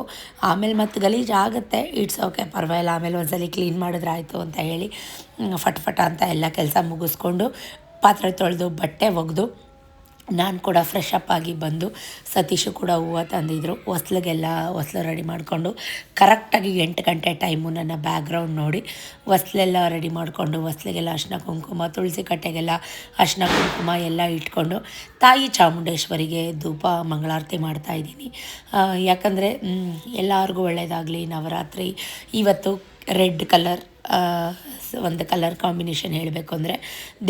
ಆಮೇಲೆ ಮತ್ತು ಗಲೀಜು ಆಗುತ್ತೆ, ಇಟ್ಸ್ ಓಕೆ, ಪರವಾಗಿಲ್ಲ, ಆಮೇಲೆ ಒಂದ್ಸಲ ಕ್ಲೀನ್ ಮಾಡಿದ್ರೆ ಆಯಿತು ಅಂತ ಹೇಳಿ ಫಟ್ ಅಂತ ಎಲ್ಲ ಕೆಲಸ ಮುಗಿಸ್ಕೊಂಡು ಪಾತ್ರೆ ತೊಳೆದು ಬಟ್ಟೆ ಒಗೆದು ನಾನು ಕೂಡ ಫ್ರೆಶ್ ಅಪ್ ಆಗಿ ಬಂದು ಸತೀಶು ಕೂಡ ಹೂವು ತಂದಿದ್ರು. ಹೊಸ್ಲು ರೆಡಿ ಮಾಡಿಕೊಂಡು ಕರೆಕ್ಟಾಗಿ 8 ಗಂಟೆ ಟೈಮು ನನ್ನ ಬ್ಯಾಕ್ಗ್ರೌಂಡ್ ನೋಡಿ ಹೊಸ್ಲೆಲ್ಲ ರೆಡಿ ಮಾಡಿಕೊಂಡು ಹೊಸ್ಲಿಗೆಲ್ಲ ಅರಿಶಿನ ಕುಂಕುಮ, ತುಳಸಿ ಕಟ್ಟೆಗೆಲ್ಲ ಅರಿಶಿನ ಕುಂಕುಮ ಎಲ್ಲ ಇಟ್ಕೊಂಡು ತಾಯಿ ಚಾಮುಂಡೇಶ್ವರಿಗೆ ಧೂಪ ಮಂಗಳಾರತಿ ಮಾಡ್ತಾಯಿದ್ದೀನಿ. ಯಾಕಂದರೆ ಎಲ್ಲರಿಗೂ ಒಳ್ಳೆಯದಾಗಲಿ. ನವರಾತ್ರಿ ಇವತ್ತು ರೆಡ್ ಕಲರ್ ಒಂದು ಕಲರ್ ಕಾಂಬಿನೇಷನ್ ಹೇಳಬೇಕು ಅಂದರೆ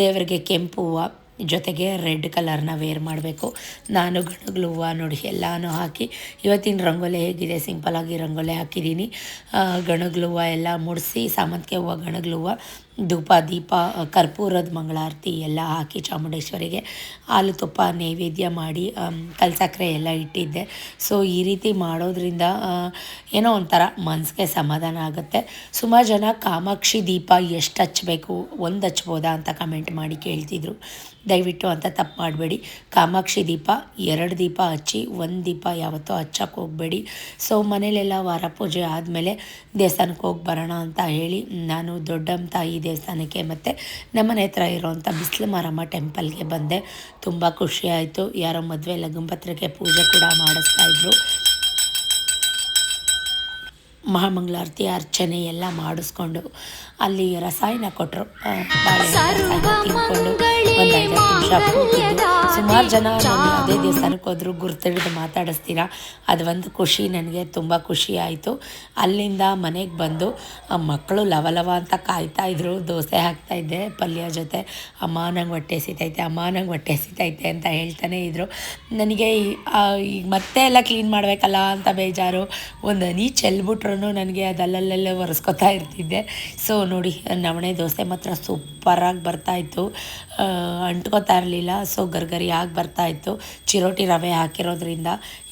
ದೇವರಿಗೆ ಕೆಂಪು ಹೂವು ಜೊತೆಗೆ ರೆಡ್ ಕಲರ್ನ ವೇರ್ ಮಾಡಬೇಕು. ನಾನು ಗಣಗ್ಲು ಹೂವು ನೋಡಿ ಎಲ್ಲನೂ ಹಾಕಿ ಇವತ್ತಿನ ರಂಗೋಲಿ ಹೇಗಿದೆ, ಸಿಂಪಲಾಗಿ ರಂಗೋಲಿ ಹಾಕಿದ್ದೀನಿ. ಗಣಗ್ಲು ಹೂವು ಎಲ್ಲ ಮುಡಿಸಿ ಸಾಮಂತಿಗೆ ಹೂವು, ಗಣಗ್ಲು ಹೂವು, ಧೂಪ ದೀಪ, ಕರ್ಪೂರದ ಮಂಗಳಾರತಿ ಎಲ್ಲ ಹಾಕಿ ಚಾಮುಂಡೇಶ್ವರಿಗೆ ಹಾಲು ತುಪ್ಪ ನೈವೇದ್ಯ ಮಾಡಿ ಕಲ್ಸಕ್ಕರೆ ಎಲ್ಲ ಇಟ್ಟಿದ್ದೆ. ಸೊ ಈ ರೀತಿ ಮಾಡೋದ್ರಿಂದ ಏನೋ ಒಂಥರ ಮನಸ್ಸಿಗೆ ಸಮಾಧಾನ ಆಗುತ್ತೆ. ಸುಮಾರು ಜನ ಕಾಮಾಕ್ಷಿ ದೀಪ ಎಷ್ಟು ಹಚ್ಚಬೇಕು, ಒಂದು ಹಚ್ಬೋದಾ ಅಂತ ಕಮೆಂಟ್ ಮಾಡಿ ಕೇಳ್ತಿದ್ರು. ದಯವಿಟ್ಟು ಅಂತ ತಪ್ಪು ಮಾಡಬೇಡಿ. ಕಾಮಾಕ್ಷಿ ದೀಪ 2 ದೀಪ ಹಚ್ಚಿ, 1 ದೀಪ ಯಾವತ್ತೂ ಹಚ್ಚಕ್ಕೆ ಹೋಗಬೇಡಿ. ಸೊ ಮನೇಲೆಲ್ಲ ವಾರ ಪೂಜೆ ಆದಮೇಲೆ ದೇವಸ್ಥಾನಕ್ಕೆ ಹೋಗಿ ಬರೋಣ ಅಂತ ಹೇಳಿ ನಾನು ದೊಡ್ಡಮ್ಮ ತಾಯಿ ದೇವಸ್ಥಾನಕ್ಕೆ ಮತ್ತು ನಮ್ಮನೆ ಹತ್ರ ಇರೋವಂಥ ಬಿಸಿಲು ಮಾರಮ್ಮ ಟೆಂಪಲ್ಗೆ ಬಂದೆ. ತುಂಬ ಖುಷಿ ಆಯಿತು. ಯಾರೋ ಮದುವೆ ಲಗ್ನಪತ್ರಿಕೆ ಪೂಜೆ ಕೂಡ ಮಾಡಿಸ್ತಾಯಿದ್ರು. ಮಹಾಮಂಗಳಾರತಿ ಅರ್ಚನೆ ಎಲ್ಲ ಮಾಡಿಸ್ಕೊಂಡು ಅಲ್ಲಿ ರಸಾಯನ ಕೊಟ್ಟರು. ತಿನ್ಕೊಂಡು ಒಂದು 5 ನಿಮಿಷ ಕೂತಿದ್ದು. ಸುಮಾರು ಜನ ನಾನು ಅದೇ ದೇವಸ್ಥಾನಕ್ಕೆ ಹೋದ್ರು ಗುರ್ತಿಡಿದು ಮಾತಾಡಿಸ್ತೀರಾ. ಅದು ಒಂದು ಖುಷಿ, ನನಗೆ ತುಂಬ ಖುಷಿ ಆಯಿತು. ಅಲ್ಲಿಂದ ಮನೆಗೆ ಬಂದು ಮಕ್ಕಳು ಲವ ಅಂತ ಕಾಯ್ತಾಯಿದ್ರು. ದೋಸೆ ಹಾಕ್ತಾಯಿದ್ದೆ ಪಲ್ಯ ಜೊತೆ. ಅಮ್ಮ ನಂಗೆ ಹೊಟ್ಟೆ ಸಿತೈತೆ, ಅಮ್ಮ ನಂಗೆ ಹೊಟ್ಟೆ ಸಿತೈತೆ ಅಂತ ಹೇಳ್ತಾನೆ ಇದ್ದರು. ನನಗೆ ಈಗ ಮತ್ತೆ ಎಲ್ಲ ಕ್ಲೀನ್ ಮಾಡಬೇಕಲ್ಲ ಅಂತ ಬೇಜಾರು. ಒಂದು ಹನಿ ಚೆಲ್ಬಿಟ್ರು ನನಗೆ ಅದಲ್ಲೆಲ್ಲ ಒರೆಸ್ಕೊತಾ ಇರ್ತಿದ್ದೆ. ಸೊ ನೋಡಿ, ನವಣೆ ದೋಸೆ ಮಾತ್ರ ಸೂಪರಾಗಿ ಬರ್ತಾಯಿತ್ತು, ಅಂಟ್ಕೋತಾ ಇರಲಿಲ್ಲ. ಸೊ ಗರ್ಗರಿಯಾಗಿ ಬರ್ತಾಯಿತ್ತು. ಚಿರೋಟಿ ರವೆ ಹಾಕಿರೋದ್ರಿಂದ.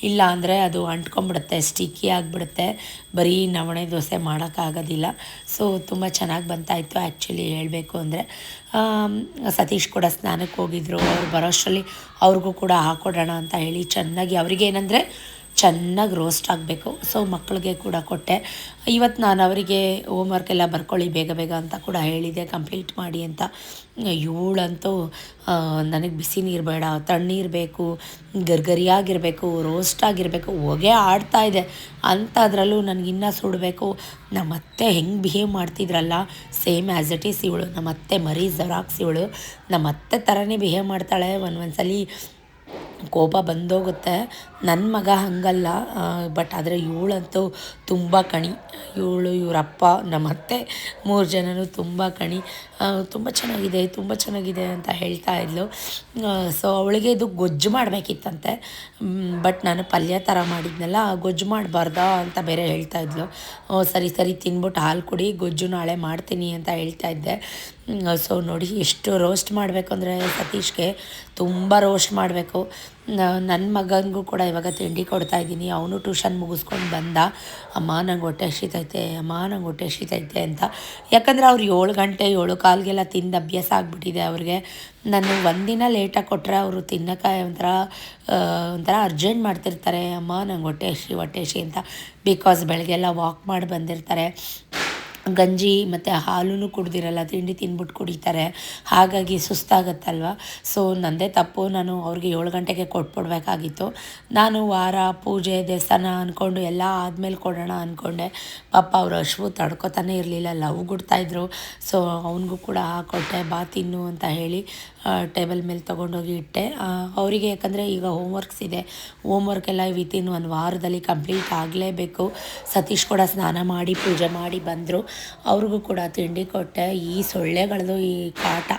ಇಲ್ಲ ಅಂದರೆ ಅದು ಅಂಟ್ಕೊಂಬಿಡುತ್ತೆ, ಸ್ಟಿಕ್ಕಿ ಆಗಿಬಿಡುತ್ತೆ. ಬರೀ ನವಣೆ ದೋಸೆ ಮಾಡೋಕ್ಕಾಗೋದಿಲ್ಲ. ಸೊ ತುಂಬ ಚೆನ್ನಾಗಿ ಬಂತಾಯಿತ್ತು ಆ್ಯಕ್ಚುಲಿ ಹೇಳಬೇಕು ಅಂದರೆ. ಸತೀಶ್ ಕೂಡ ಸ್ನಾನಕ್ಕೆ ಹೋಗಿದ್ರು. ಅವ್ರು ಬರೋಷ್ಟರಲ್ಲಿ ಅವ್ರಿಗೂ ಕೂಡ ಹಾಕ್ಕೊಡೋಣ ಅಂತ ಹೇಳಿ ಚೆನ್ನಾಗಿ ಅವ್ರಿಗೇನೆಂದರೆ ಚೆನ್ನಾಗಿ ರೋಸ್ಟ್ ಆಗಬೇಕು. ಸೊ ಮಕ್ಕಳಿಗೆ ಕೂಡ ಕೊಟ್ಟೆ. ಇವತ್ತು ನಾನು ಅವರಿಗೆ ಹೋಮ್ವರ್ಕ್ ಎಲ್ಲ ಬರ್ಕೊಳ್ಳಿ ಬೇಗ ಅಂತ ಕೂಡ ಹೇಳಿದೆ, ಕಂಪ್ಲೀಟ್ ಮಾಡಿ ಅಂತ. ಇವಳಂತೂ ನನಗೆ ಬಿಸಿ ನೀರು ಬೇಡ, ತಣ್ಣೀರು ಬೇಕು, ಗರ್ಗರಿಯಾಗಿರಬೇಕು, ರೋಸ್ಟ್ ಆಗಿರಬೇಕು, ಹೊಗೆ ಆಡ್ತಾಯಿದೆ ಅಂಥದ್ರಲ್ಲೂ ನನಗಿನ್ನೂ ಸುಡಬೇಕು. ನಮ್ಮತ್ತೆ ಹೆಂಗೆ ಬಿಹೇವ್ ಮಾಡ್ತಿದ್ರಲ್ಲ, ಸೇಮ್ ಆ್ಯಸ್ ಇಟ್ ಈಸ್ ಇವಳು. ನಮ್ಮತ್ತೆ ಮರಿ ಜೆರಾಕ್ಸ್ ಇವಳು. ನಮ್ಮತ್ತೆ ಥರನೇ ಬಿಹೇವ್ ಮಾಡ್ತಾಳೆ. ಒಂದೊಂದ್ಸಲ ಕೋಪ ಬಂದೋಗುತ್ತೆ. ನನ್ನ ಮಗ ಹಾಗಲ್ಲ, ಬಟ್ ಆದರೆ ಇವಳಂತೂ ತುಂಬ ಕಣಿ. ಇವರಪ್ಪ ನಮ್ಮತ್ತೆ 3 ಜನನೂ ತುಂಬ ಕಣಿ. ತುಂಬ ಚೆನ್ನಾಗಿದೆ ಅಂತ ಹೇಳ್ತಾ ಇದ್ಲು. ಸೊ ಅವಳಿಗೆ ಇದು ಗೊಜ್ಜು ಮಾಡಬೇಕಿತ್ತಂತೆ. ಬಟ್ ನಾನು ಪಲ್ಯ ಥರ ಮಾಡಿದ್ನಲ್ಲ, ಗೊಜ್ಜು ಮಾಡಬಾರ್ದಾ ಅಂತ ಬೇರೆ ಹೇಳ್ತಾ ಇದ್ಲು. ಸರಿ ತಿನ್ಬಿಟ್ಟು ಹಾಲು ಕುಡಿ, ಗೊಜ್ಜು ನಾಳೆ ಮಾಡ್ತೀನಿ ಅಂತ ಹೇಳ್ತಾ ಇದ್ದೆ. ಸೊ ನೋಡಿ ಎಷ್ಟು ರೋಸ್ಟ್ ಮಾಡಬೇಕು ಅಂದರೆ ಸತೀಶ್ಗೆ ತುಂಬ ರೋಸ್ಟ್ ಮಾಡಬೇಕು. ನನ್ನ ಮಗನಿಗೂ ಕೂಡ ಇವಾಗ ತಿಂಡಿ ಕೊಡ್ತಾಯಿದ್ದೀನಿ. ಅವನು ಟ್ಯೂಷನ್ ಮುಗಿಸ್ಕೊಂಡು ಬಂದ. ಅಮ್ಮ ನಂಗೆ ಹೊಟ್ಟೆ ಹಸಿತೈತೆ ಅಂತ. ಯಾಕಂದರೆ ಅವ್ರು 7 ಗಂಟೆ 7:15ಗೆಲ್ಲ ತಿಂದು ಅಭ್ಯಾಸ ಆಗಿಬಿಟ್ಟಿದೆ ಅವ್ರಿಗೆ. ನಾನು ಒಂದಿನ ಲೇಟಾಗಿ ಕೊಟ್ಟರೆ ಅವರು ತಿನ್ನೋಕೆ ಒಂಥರ ಅರ್ಜೆಂಟ್ ಮಾಡ್ತಿರ್ತಾರೆ. ಅಮ್ಮ ನಂಗೆ ಹೊಟ್ಟೆ ಹಸಿ ಅಂತ. ಬಿಕಾಸ್ ಬೆಳಗ್ಗೆಲ್ಲ ವಾಕ್ ಮಾಡಿ ಬಂದಿರ್ತಾರೆ. ಗಂಜಿ ಮತ್ತು ಹಾಲೂ ಕುಡ್ದಿರಲ್ಲ, ತಿಂಡಿ ತಿಂದ್ಬಿಟ್ಟು ಕುಡಿತಾರೆ. ಹಾಗಾಗಿ ಸುಸ್ತಾಗತ್ತಲ್ವ. ಸೊ ನನ್ನದೇ ತಪ್ಪು, ನಾನು ಅವ್ರಿಗೆ 7 ಗಂಟೆಗೆ ಕೊಟ್ಬಿಡ್ಬೇಕಾಗಿತ್ತು. ನಾನು ವಾರ ಪೂಜೆ ದೇವಸ್ಥಾನ ಅಂದ್ಕೊಂಡು ಎಲ್ಲ ಆದಮೇಲೆ ಕೊಡೋಣ ಅಂದ್ಕೊಂಡೆ. ಪಾಪ ಅವ್ರು ಹಶ್ವು ತಡ್ಕೊತಾನೆ ಇರಲಿಲ್ಲ, ಲವ್ ಗುಡ್ತಾಯಿದ್ರು. ಸೊ ಅವನಿಗೂ ಕೂಡ ಹಾಕ್ಕೊಟ್ಟೆ, ಬಾ ತಿನ್ನು ಅಂತ ಹೇಳಿ ಟೇಬಲ್ ಮೇಲೆ ತೊಗೊಂಡೋಗಿ ಇಟ್ಟೆ ಅವರಿಗೆ. ಯಾಕಂದರೆ ಈಗ ಹೋಮ್ವರ್ಕ್ಸ್ ಇದೆ, ಹೋಮ್ವರ್ಕೆಲ್ಲ ವಿತಿನ್ 1 ವಾರದಲ್ಲಿ ಕಂಪ್ಲೀಟ್ ಆಗಲೇಬೇಕು. ಸತೀಶ್ ಕೂಡ ಸ್ನಾನ ಮಾಡಿ ಪೂಜೆ ಮಾಡಿ ಬಂದರು. ಅವ್ರಿಗೂ ಕೂಡ ತಿಂಡಿ ಕೊಟ್ಟೆ. ಈ ಸೊಳ್ಳೆಗಳದ್ದು ಈ ಕಾಟ,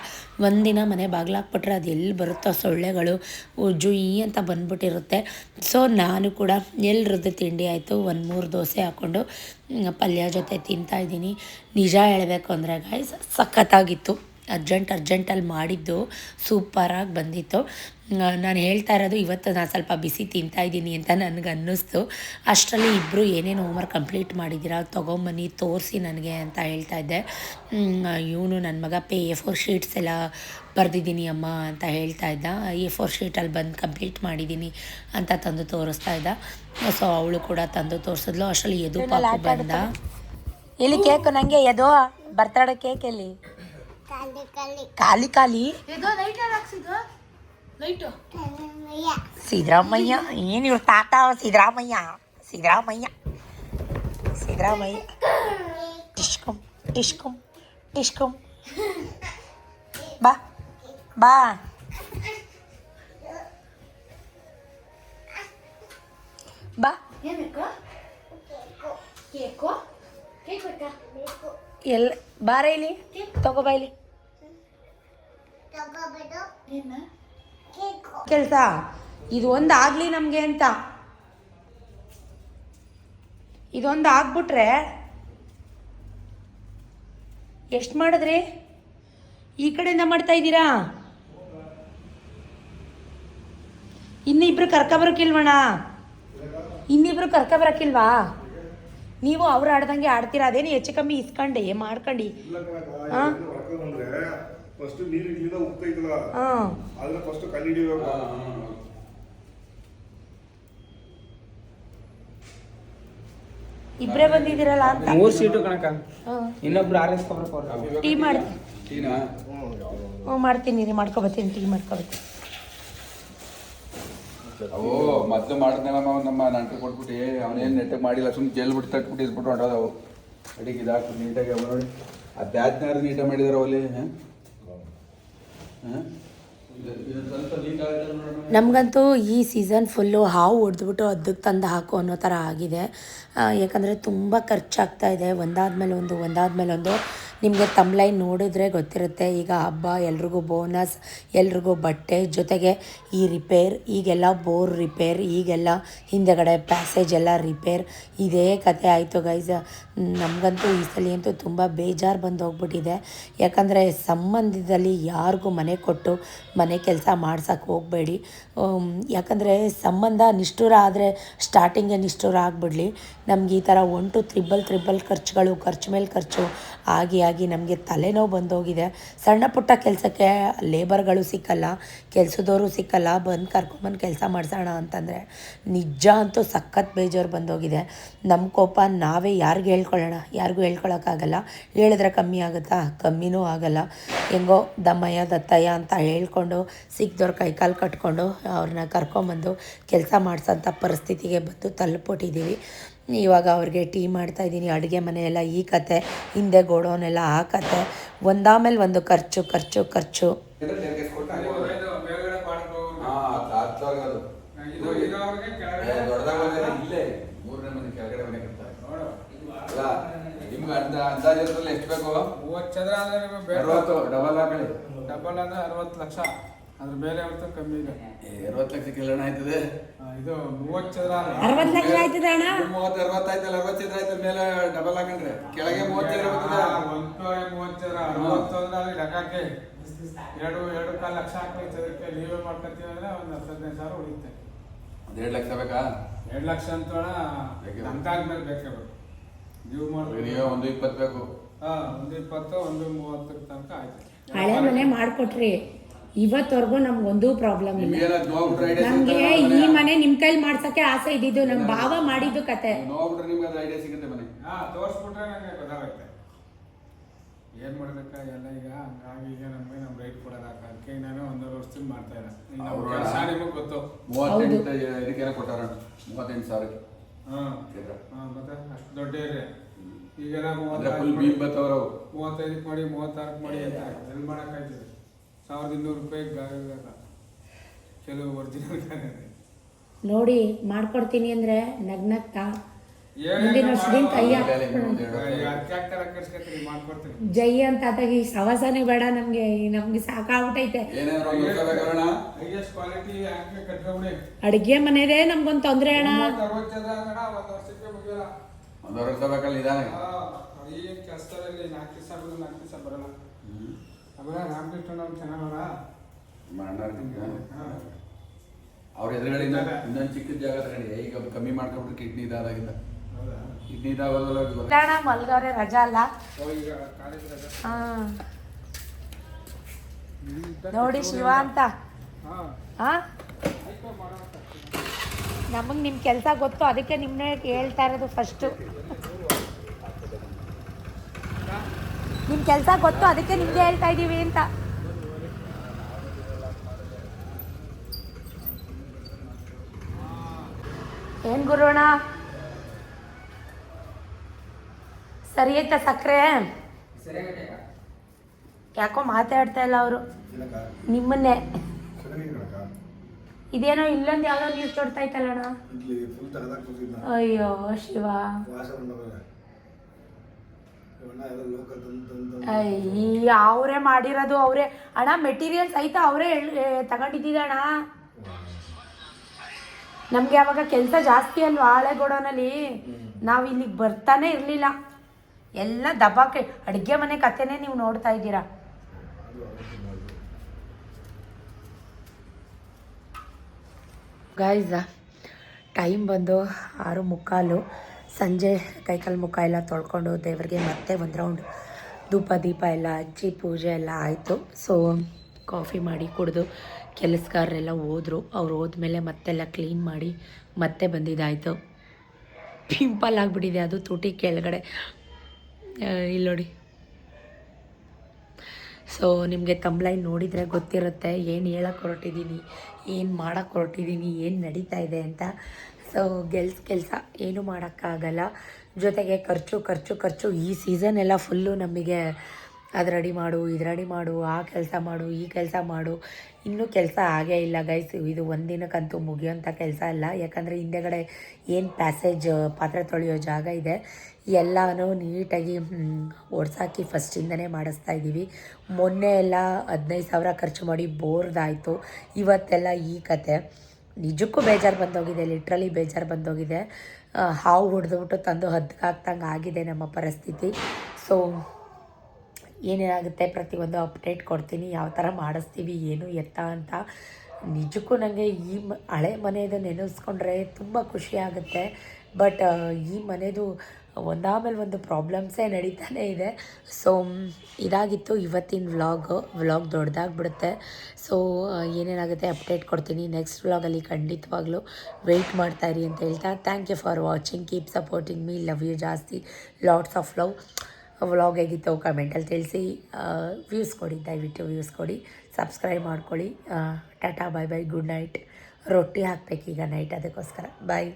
ಒಂದಿನ ಮನೆ ಬಾಗಿಲಾಕ್ಬಿಟ್ರೆ ಅದು ಎಲ್ಲಿ ಬರುತ್ತೋ ಸೊಳ್ಳೆಗಳು ಜುಯಿ ಅಂತ ಬಂದ್ಬಿಟ್ಟಿರುತ್ತೆ. ಸೊ ನಾನು ಕೂಡ ಎಲ್ರದ್ದು ತಿಂಡಿ ಆಯಿತು. 1-3 ದೋಸೆ ಹಾಕ್ಕೊಂಡು ಪಲ್ಯ ಜೊತೆ ತಿಂತಾಯಿದ್ದೀನಿ. ನಿಜ ಹೇಳಬೇಕು ಅಂದರೆ ಗೈಸ್ ಸಖತ್ತಾಗಿತ್ತು. ಅರ್ಜೆಂಟಲ್ಲಿ ಮಾಡಿದ್ದು ಸೂಪರಾಗಿ ಬಂದಿತ್ತು. ನಾನು ಹೇಳ್ತಾ ಇರೋದು ಇವತ್ತು ನಾನು ಸ್ವಲ್ಪ ಬಿಸಿ ತಿಂತಾಯಿದ್ದೀನಿ ಅಂತ ನನಗೆ ಅನ್ನಿಸ್ತು. ಅಷ್ಟರಲ್ಲಿ ಇಬ್ಬರು ಏನೇನು ಹೋಮ್ವರ್ಕ್ ಕಂಪ್ಲೀಟ್ ಮಾಡಿದ್ದೀರಾ ತೊಗೊಂಬನ್ನಿ ತೋರಿಸಿ ನನಗೆ ಅಂತ ಹೇಳ್ತಾ ಇದ್ದೆ. ಇವನು ನನ್ನ ಮಗ A4 ಶೀಟ್ಸ್ ಎಲ್ಲ ಬರೆದಿದ್ದೀನಿ ಅಮ್ಮ ಅಂತ ಹೇಳ್ತಾ ಇದ್ದ. A4 ಶೀಟಲ್ಲಿ ಬಂದು ಕಂಪ್ಲೀಟ್ ಮಾಡಿದ್ದೀನಿ ಅಂತ ತಂದು ತೋರಿಸ್ತಾ ಇದ್ದ. ಸೊ ಅವಳು ಕೂಡ ತಂದು ತೋರಿಸಿದ್ಲು. ಅಷ್ಟರಲ್ಲಿ ಎದು ಪಾಪು ಬಂದ. ಎಲ್ಲಿ ಕೇಕು ನನಗೆ ಎದು ಬರ್ತಡೇ ಕೇಕ್ ಎಲ್ಲಿ ಖಾಲಿ ಸಿದ್ದರಾಮಯ್ಯ ಏನು ಇವ್ರ ತಾತ ಸಿದ್ದರಾಮಯ್ಯ ಟಿಶ್ಕುಮ್ ಬಾ ಬಾ ಬಾ ಎಲ್ಲ ಬಾರ ಇಲ್ಲಿ ತಗೋಬಾ ಇಲ್ಲಿ ಕೆಲಸ ಇದು ಒಂದು ಆಗಲಿ ನಮಗೆ ಅಂತ. ಇದೊಂದು ಆಗ್ಬಿಟ್ರೆ ಎಷ್ಟು ಮಾಡಿದ್ರಿ? ಈ ಕಡೆಯಿಂದ ಮಾಡ್ತಾ ಇದ್ದೀರಾ? ಇನ್ನಿಬ್ರು ಕರ್ಕೊಬರಕ್ಕಿಲ್ವಣ್ಣ? ಇನ್ನಿಬ್ರು ಕರ್ಕೊಬರಕ್ಕಿಲ್ವಾ? ನೀವು ಅವ್ರು ಆಡ್ದಂಗೆ ಆಡ್ತೀರಾ? ಅದೇನು ಹೆಚ್ಚು ಕಮ್ಮಿ ಇಸ್ಕೊಂಡು ಮಾಡ್ಕೊಂಡು ಹಾಂ ಫಸ್ಟ್ ನೀರು ಇಲ್ಲಿಂದ ಉಪ್ಪೈತಲ್ಲ ಅದನ್ನ ಫಸ್ಟ್ ಕಂಡಿಡಿಬೇಕು. ಇಬ್ಬರೇ ಬಂದಿದ್ದೀರಲ್ಲ ಅಂತ 3 ಸೀಟು ಕಣಕ. ಇನ್ನೊಬ್ರು RS ಟೀ ಮಾಡ್ತೀನಿ. ಮಾಡ್ತೀನಿ ರೀ, ಮಾಡ್ಕೊಬತ್ತೀನಿ. ಟೀ ಮಾಡ್ಕೊಬತ್ತೀನಿ. ಅವು ಮೊದಲು ಮಾಡಿದ್ನಲ್ಲ ನಮ್ಮ ನಂಟು ಕೊಟ್ಬಿಟ್ಟು ಅವನೇನು ನೆಟ್ಟಗೆ ಮಾಡಿಲ್ಲ, ಸುಮ್ಮನೆ ಜೈಲ್ ಬಿಟ್ಟು ತಟ್ಬಿಟ್ಟು ಇದ್ಬಿಟ್ಟು ಹೊಂಟೋದು. ಅವು ಅಡಿಗೆ ಇದಾಕ್ಬಿಟ್ಟು ನೀಟಾಗಿ ಅವ ನೋಡಿ ಆ ಬ್ಯಾಚ್ನಾರು ನೀಟಾಗಿ ಮಾಡಿದಾರೆ ಅವಲ್ಲಿ. ನಮಗಂತೂ ಈ ಸೀಸನ್ ಫುಲ್ಲು ಹಾವು ಹೊಡೆದ್ಬಿಟ್ಟು ಅದಕ್ಕೆ ತಂದು ಹಾಕು ಅನ್ನೋ ಥರ ಆಗಿದೆ. ಯಾಕಂದರೆ ತುಂಬ ಖರ್ಚಾಗ್ತಾಯಿದೆ, ಒಂದಾದ್ಮೇಲೆ ಒಂದು. ನಿಮಗೆ ತಮ್ಲೈನ್ ನೋಡಿದ್ರೆ ಗೊತ್ತಿರುತ್ತೆ. ಈಗ ಹಬ್ಬ, ಎಲ್ರಿಗೂ ಬೋನಸ್, ಎಲ್ರಿಗೂ ಬಟ್ಟೆ, ಜೊತೆಗೆ ಈ ರಿಪೇರ್, ಈಗೆಲ್ಲ ಬೋರ್ ರಿಪೇರ್, ಈಗೆಲ್ಲ ಹಿಂದೆಗಡೆ ಪ್ಯಾಸೇಜ್ ಎಲ್ಲ ರಿಪೇರ್, ಇದೇ ಕತೆ ಆಯಿತು ಗೈಸ್. ನಮಗಂತೂ ಈ ಸಲ ಅಂತೂ ತುಂಬ ಬೇಜಾರು ಬಂದು ಹೋಗ್ಬಿಟ್ಟಿದೆ. ಯಾಕಂದರೆ ಸಂಬಂಧದಲ್ಲಿ ಯಾರಿಗೂ ಮನೆ ಕೊಟ್ಟು ಮನೆ ಕೆಲಸ ಮಾಡ್ಸೋಕ್ಕೆ ಹೋಗಬೇಡಿ. ಯಾಕಂದರೆ ಸಂಬಂಧ ನಿಷ್ಠುರ ಆದರೆ ಸ್ಟಾರ್ಟಿಂಗೇ ನಿಷ್ಠುರ ಆಗಿಬಿಡಲಿ. ನಮ್ಗೆ ಈ ಥರ 1 to 3 ಖರ್ಚುಗಳು, ಖರ್ಚು ಮೇಲೆ ಖರ್ಚು ಆಗಿ ನಮಗೆ ತಲೆನೋವು ಬಂದೋಗಿದೆ. ಸಣ್ಣ ಪುಟ್ಟ ಕೆಲಸಕ್ಕೆ ಲೇಬರ್ಗಳು ಸಿಕ್ಕಲ್ಲ, ಕೆಲಸದವರು ಸಿಕ್ಕಲ್ಲ. ಬಂದು ಕರ್ಕೊಂಬಂದು ಕೆಲಸ ಮಾಡಿಸೋಣ ಅಂತಂದರೆ ನಿಜ ಅಂತೂ ಸಖತ್ ಬೇಜಾರು ಬಂದೋಗಿದೆ. ನಮ್ಮ ಕೋಪ ನಾವೇ ಯಾರಿಗೂ ಹೇಳ್ಕೊಳ್ಳೋಣ? ಯಾರಿಗೂ ಹೇಳ್ಕೊಳಕ್ಕಾಗಲ್ಲ. ಹೇಳಿದ್ರೆ ಕಮ್ಮಿ ಆಗುತ್ತಾ? ಕಮ್ಮಿನೂ ಆಗಲ್ಲ. ಹೆಂಗೋ ದಮ್ಮಯ್ಯ ದತ್ತಯ್ಯ ಅಂತ ಹೇಳ್ಕೊಂಡು ಸಿಕ್ದವ್ರ ಕೈಕಾಲು ಕಟ್ಕೊಂಡು ಅವ್ರನ್ನ ಕರ್ಕೊಂಬಂದು ಕೆಲಸ ಮಾಡಿಸೋಂಥ ಪರಿಸ್ಥಿತಿಗೆ ಬಂದು ತಲುಪಿಬಿಟ್ಟಿದ್ದೀವಿ. ಇವಾಗ ಅವ್ರಿಗೆ ಟೀ ಮಾಡ್ತಾಯಿದ್ದೀನಿ. ಅಡುಗೆ ಮನೆಯೆಲ್ಲ ಈ ಕತೆ, ಹಿಂದೆ ಗೋಡೌನೆಲ್ಲ ಆ ಕತೆ, ಒಂದಾಮೇಲೆ ಒಂದು ಖರ್ಚು. ನಿಮ್ಗೆ ಅಂದಾಜಿರೋದ್ರಲ್ಲಿ ಎಷ್ಟು ಬೇಕು? 30 ಚದರ ಅಂದ್ರೆ 60 ಡಬಲ್ ಹಾಕಿ. ಡಬಲ್ ಅಂದ್ರೆ 60 ಲಕ್ಷ. ಅದ್ರ ಮೇಲೆ ಹೊರತು ಕಮ್ಮಿ ಇದೆ. 60 ಲಕ್ಷಕ್ಕೆ ಎಲ್ಲ ಆಯ್ತದೆ. ಇದು 30 ಚದರ 60 ಲಕ್ಷ ಆಯ್ತದೆ ಅಣ್ಣ. 30 60 ಆಯ್ತಲ್ಲ, 60 ಚದರ ಆಯ್ತು. ಮೇಲೆ ಡಬಲ್ ಹಾಕೊಂಡ್ರೆ ಕೆಳಗೆ 30 ಚದರ ಬರ್ತದೆ. 30 ಚದರ 60 ಅಂದ್ರೆ ಲೆಕ್ಕಕ್ಕೆ 2.25 ಲಕ್ಷ ಹಾಕಿ ಚದರಕ್ಕೆ ನೀವೇ ಮಾಡ್ಕೊತೀವಿ ಅಂದ್ರೆ ಒಂದು 15 ಸಾವಿರ ಉಳಿಯುತ್ತೆ. 1.5 ಲಕ್ಷ ಬೇಕಾ? 2 ಲಕ್ಷ ಅಂತ ಅಂತಾದ್ಮೇಲೆ ಬೇಕಾಗ ನೀವು ಮಾಡ್ತೀವಿ. ನೀವು 1.20 ಬೇಕು. 1.20 1.30 ತನಕ ಆಯ್ತು. ಹಳೆ ಮನೆ ಮಾಡಿಕೊಟ್ರಿ, ಇವತ್ತವರೆಗೂ ನಮ್ಗೊಂದು ಪ್ರಾಬ್ಲಮ್ ಇಲ್ಲ. ನಮಗೆ ಈ ಮನೆ ನಿಮ್ಮ ಕೈಲಿ ಮಾಡ್ಸೋಕ್ಕೆ ಆಸೆ ಇದ್ದಿದ್ದು. ನಮ್ಮ ಭಾವ ಮಾಡಿದ್ದು ಕತೆ. ನೋಡ್ಬಿಟ್ರೆ ನಿಮ್ಗೆ ಅದು ಐಡಿಯಾ ಸಿಗುತ್ತೆ. ಮನೆ ತೋರಿಸ್ಬಿಟ್ರೆ ನನಗೆ ಗೊತ್ತಾಗುತ್ತೆ ಏನು ಮಾಡೋದಕ್ಕ ಎಲ್ಲ. ಈಗ ಹಂಗಾಗಿ ಈಗ ನಮಗೆ ನಮ್ಮ ರೈಟ್ ಕೊಡೋದಕ್ಕ. ಅದಕ್ಕೆ ನಾನು 1.5 ವರ್ಷದಿಂದ ಮಾಡ್ತಾ ಇಲ್ಲ. ನಿಮಗೆ ಗೊತ್ತು 38 ಇದಕ್ಕೇನೋ ಕೊಟ್ಟಾರ 38 ಸಾವಿರಕ್ಕೆ. ಮತ್ತೆ ಅಷ್ಟು ದೊಡ್ಡ ಇದೆ. ಈಗ 35 ಮಾಡಿ 36 ಮಾಡಿ ಅಂತ ಎಲ್ಲಿ ಮಾಡೋಕ್ಕಾಯ್ತದೆ? 1200 ರೂಪಾಯಿಗೆ ಗಾಡಿಲ್ಲ ಕೆಲವು ಒರಿಜಿನಲ್ ಗಾಡಿ ನೋಡಿ ಮಾಡ್ಕೊಡ್ತೀನಿ ಅಂದರೆ ನಗ್ನಗ್ತಾ ಮುಂದಿನ ವರ್ಷದಿಂದ ಕೈ ಅದಕ್ಕೆ ಆಗ್ತಾರ ಕರ್ಸ್ಕೊತೀನಿ ಮಾಡ್ಕೊಡ್ತೀನಿ. ಜೈ ಅಂತ ಆತಾಗಿ ಸವಾಸನೆ ಬೇಡ ನಮ್ಗೆ ಸಾಕಾಗ್ಬಿಟ್ಟೈತೆ. ಏನಾದ್ರು ಒಂದು ಹೊಸ ಬೇಕಲ್ಲ ಹೈಯೆಸ್ಟ್ ಕ್ವಾಲಿಟಿ ಹಾಕಿ ಕಟ್ಕೊಂಡ್ಬಿಡಿ. ಅಡುಗೆ ಮನೆದೇ ನಮ್ಗೊಂದು ತೊಂದರೆ ಅಣ್ಣ. 60 ಜನ ಒಂದು ವರ್ಷಕ್ಕೆ ಮುಗಿಯಲ್ಲ. ಒಂದು ವರ್ಷ ಬೇಕಲ್ಲ ನಿಧಾನ. ಈಗ ಕೆಲಸದಲ್ಲಿ 4 ದಿವಸ ಬರಲ್ಲ. ಅವಾಗ ರಾಮಕೃಷ್ಣ ಅವ್ರು ಚೆನ್ನಾಗಲ್ಲ ಅವ್ರ ಎದುರುಗಡೆ ಇನ್ನೊಂದು ಚಿಕ್ಕ ಜಾಗ ತಗೊಂಡಿ ಈಗ ಕಮ್ಮಿ ಮಾಡ್ಕೊಂಡ್ಬಿಟ್ಟು ಕಿಡ್ನಿ ಇದಾದಾಗಿಂದ ಕಿಡ್ನಿ ಇದಾಗೋದಲ್ಲ ಅಣ್ಣ ಮಲ್ಗವ್ರೆ ರಜಾ ಅಲ್ಲ. ಈಗ ಕಾಲೇಜ್ ಹಾ ನೋಡಿ ಶಿವ ಅಂತ. ಹಾ ನಮಗೆ ನಿಮ್ಮ ಕೆಲಸ ಗೊತ್ತು, ಅದಕ್ಕೆ ನಿಮ್ಮನ್ನೇ ಹೇಳ್ತಾ ಇರೋದು ಫಸ್ಟು. ನಿಮ್ಮ ಕೆಲಸ ಗೊತ್ತು, ಅದಕ್ಕೆ ನಿಮಗೆ ಹೇಳ್ತಾ ಇದ್ದೀವಿ ಅಂತ. ಏನು ಗುರುಣ ಸರಿ ಐತ ಸಕ್ಕರೆ? ಯಾಕೋ ಮಾತಾಡ್ತಾ ಇಲ್ಲ ಅವರು ನಿಮ್ಮನ್ನೇ. ಇದೇನೋ ಇಲ್ಲೊಂದು ಯಾವುದೋ ನ್ಯೂಸ್ ಕೊಡ್ತಾ ಇತ್ತಲ್ಲಣ್ಣ. ಅಯ್ಯೋ ಶಿವ, ಅಯ್ಯ ಅವರೇ ಮಾಡಿರೋದು ಅವರೇ ಅಣ್ಣ. ಮೆಟೀರಿಯಲ್ಸ್ ಆಯ್ತಾ ಅವರೇ ತಗೊಂಡಿದ್ದೀರಣ್ಣ. ನಮಗೆ ಅವಾಗ ಕೆಲಸ ಜಾಸ್ತಿ ಅಲ್ವಾ ಹಳೆ ಗೋಡೌನಲ್ಲಿ, ನಾವು ಇಲ್ಲಿಗೆ ಬರ್ತಾನೆ ಇರಲಿಲ್ಲ. ಎಲ್ಲ ದಬ್ಬಾಕೆ ಅಡುಗೆ ಮನೆ ಕಥೆನೇ ನೀವು ನೋಡ್ತಾ ಇದ್ದೀರಾ. ಗೈಸ್ ಟೈಮ್ ಬಂದು 6:45. ಸಂಜೆ ಕೈಕಾಲು ಮುಖ ಎಲ್ಲ ತೊಳ್ಕೊಂಡು ದೇವರಿಗೆ ಮತ್ತೆ ಒಂದು ರೌಂಡ್ ಧೂಪ ದೀಪ ಎಲ್ಲ ಹಚ್ಚಿ ಪೂಜೆ ಎಲ್ಲ ಆಯಿತು. ಸೊ ಕಾಫಿ ಮಾಡಿ ಕುಡಿದು ಕೆಲಸಗಾರರೆಲ್ಲ ಹೋದರು. ಅವ್ರು ಹೋದ್ಮೇಲೆ ಮತ್ತೆಲ್ಲ ಕ್ಲೀನ್ ಮಾಡಿ ಮತ್ತೆ ಬಂದಿದ್ದಾಯಿತು. ಪಿಂಪಲ್ ಆಗಿಬಿಟ್ಟಿದೆ ಅದು ತುಟಿ ಕೆಳಗಡೆ, ಇಲ್ಲಿ ನೋಡಿ. ಸೊ ನಿಮಗೆ ಕಂಪ್ಲೈಂಟ್ ನೋಡಿದರೆ ಗೊತ್ತಿರುತ್ತೆ ಏನು ಹೇಳಕ್ಕೆ ಹೊರಟಿದ್ದೀನಿ, ಏನು ಮಾಡೋಕ್ಕೆ ಹೊರಟಿದ್ದೀನಿ, ಏನು ನಡೀತಾ ಇದೆ ಅಂತ. ಸೊ ಕೆಲಸ ಏನೂ ಮಾಡೋಕ್ಕಾಗಲ್ಲ. ಜೊತೆಗೆ ಖರ್ಚು ಈ ಸೀಸನ್ ಎಲ್ಲ ಫುಲ್ಲು ನಮಗೆ ಅದು ರೆಡಿ ಮಾಡು, ಇದು ರೆಡಿ ಮಾಡು, ಆ ಕೆಲಸ ಮಾಡು, ಈ ಕೆಲಸ ಮಾಡು. ಇನ್ನೂ ಕೆಲಸ ಆಗೇ ಇಲ್ಲ ಗೈಸ್. ಇದು ಒಂದಿನಕ್ಕಂತೂ ಮುಗಿಯೋಂಥ ಕೆಲಸ ಅಲ್ಲ. ಯಾಕಂದರೆ ಹಿಂದೆಗಡೆ ಏನು ಪ್ಯಾಸೇಜ್ ಪಾತ್ರೆ ತೊಳೆಯೋ ಜಾಗ ಇದೆ ಎಲ್ಲನೂ ನೀಟಾಗಿ ಒಡ್ಸಾಕಿ ಫಸ್ಟಿಂದನೇ ಮಾಡಿಸ್ತಾ ಇದ್ದೀವಿ. ಮೊನ್ನೆ ಎಲ್ಲ 15,000 ಖರ್ಚು ಮಾಡಿ ಬೋರ್ದಾಯಿತು. ಇವತ್ತೆಲ್ಲ ಈ ಕತೆ. ನಿಜಕ್ಕೂ ಬೇಜಾರು ಬಂದೋಗಿದೆ, ಲಿಟ್ರಲಿ ಬೇಜಾರು ಬಂದೋಗಿದೆ. ಹಾವು ಹೊಡೆದ್ಬಿಟ್ಟು ತಂದು ಹದ್ಕಾಗ್ತಂಗೆ ಆಗಿದೆ ನಮ್ಮ ಪರಿಸ್ಥಿತಿ. ಸೊ ಏನೇನಾಗುತ್ತೆ ಪ್ರತಿಯೊಂದು ಅಪ್ಡೇಟ್ ಕೊಡ್ತೀನಿ, ಯಾವ ಥರ ಮಾಡಿಸ್ತೀವಿ ಏನು ಎತ್ತ ಅಂತ. ನಿಜಕ್ಕೂ ನನಗೆ ಈ ಹಳೆ ಮನೆಯದು ನೆನೆಸ್ಕೊಂಡ್ರೆ ತುಂಬ ಖುಷಿ ಆಗುತ್ತೆ. ಬಟ್ ಈ ಮನೆಯದು ಒಂದಾಮೇಲೆ ಒಂದು ಪ್ರಾಬ್ಲಮ್ಸೇ ನಡೀತಾನೆ ಇದೆ. ಸೊ ಇದಾಗಿತ್ತು ಇವತ್ತಿನ ವ್ಲಾಗ್ ದೊಡ್ಡದಾಗ್ಬಿಡುತ್ತೆ. ಸೊ ಏನೇನಾಗುತ್ತೆ ಅಪ್ಡೇಟ್ ಕೊಡ್ತೀನಿ ನೆಕ್ಸ್ಟ್ ವ್ಲಾಗಲ್ಲಿ. ಖಂಡಿತವಾಗ್ಲೂ ವೆಯ್ಟ್ ಮಾಡ್ತಾಯಿರಿ ಅಂತ ಹೇಳ್ತಾ thank you for watching. Keep supporting me. Love you ಜಾಸ್ತಿ. Lots of love. ವ್ಲಾಗ್ ಹೇಗಿತ್ತು ಕಮೆಂಟಲ್ಲಿ ತಿಳಿಸಿ. ವ್ಯೂಸ್ ಕೊಡಿ, ದಯವಿಟ್ಟು ವ್ಯೂಸ್ ಕೊಡಿ. ಸಬ್ಸ್ಕ್ರೈಬ್ ಮಾಡ್ಕೊಳ್ಳಿ. ಟಾಟಾ, ಬಾಯ್ ಬಾಯ್, ಗುಡ್ ನೈಟ್. ರೊಟ್ಟಿ ಹಾಕಬೇಕೀಗ ನೈಟ್, ಅದಕ್ಕೋಸ್ಕರ ಬಾಯ್.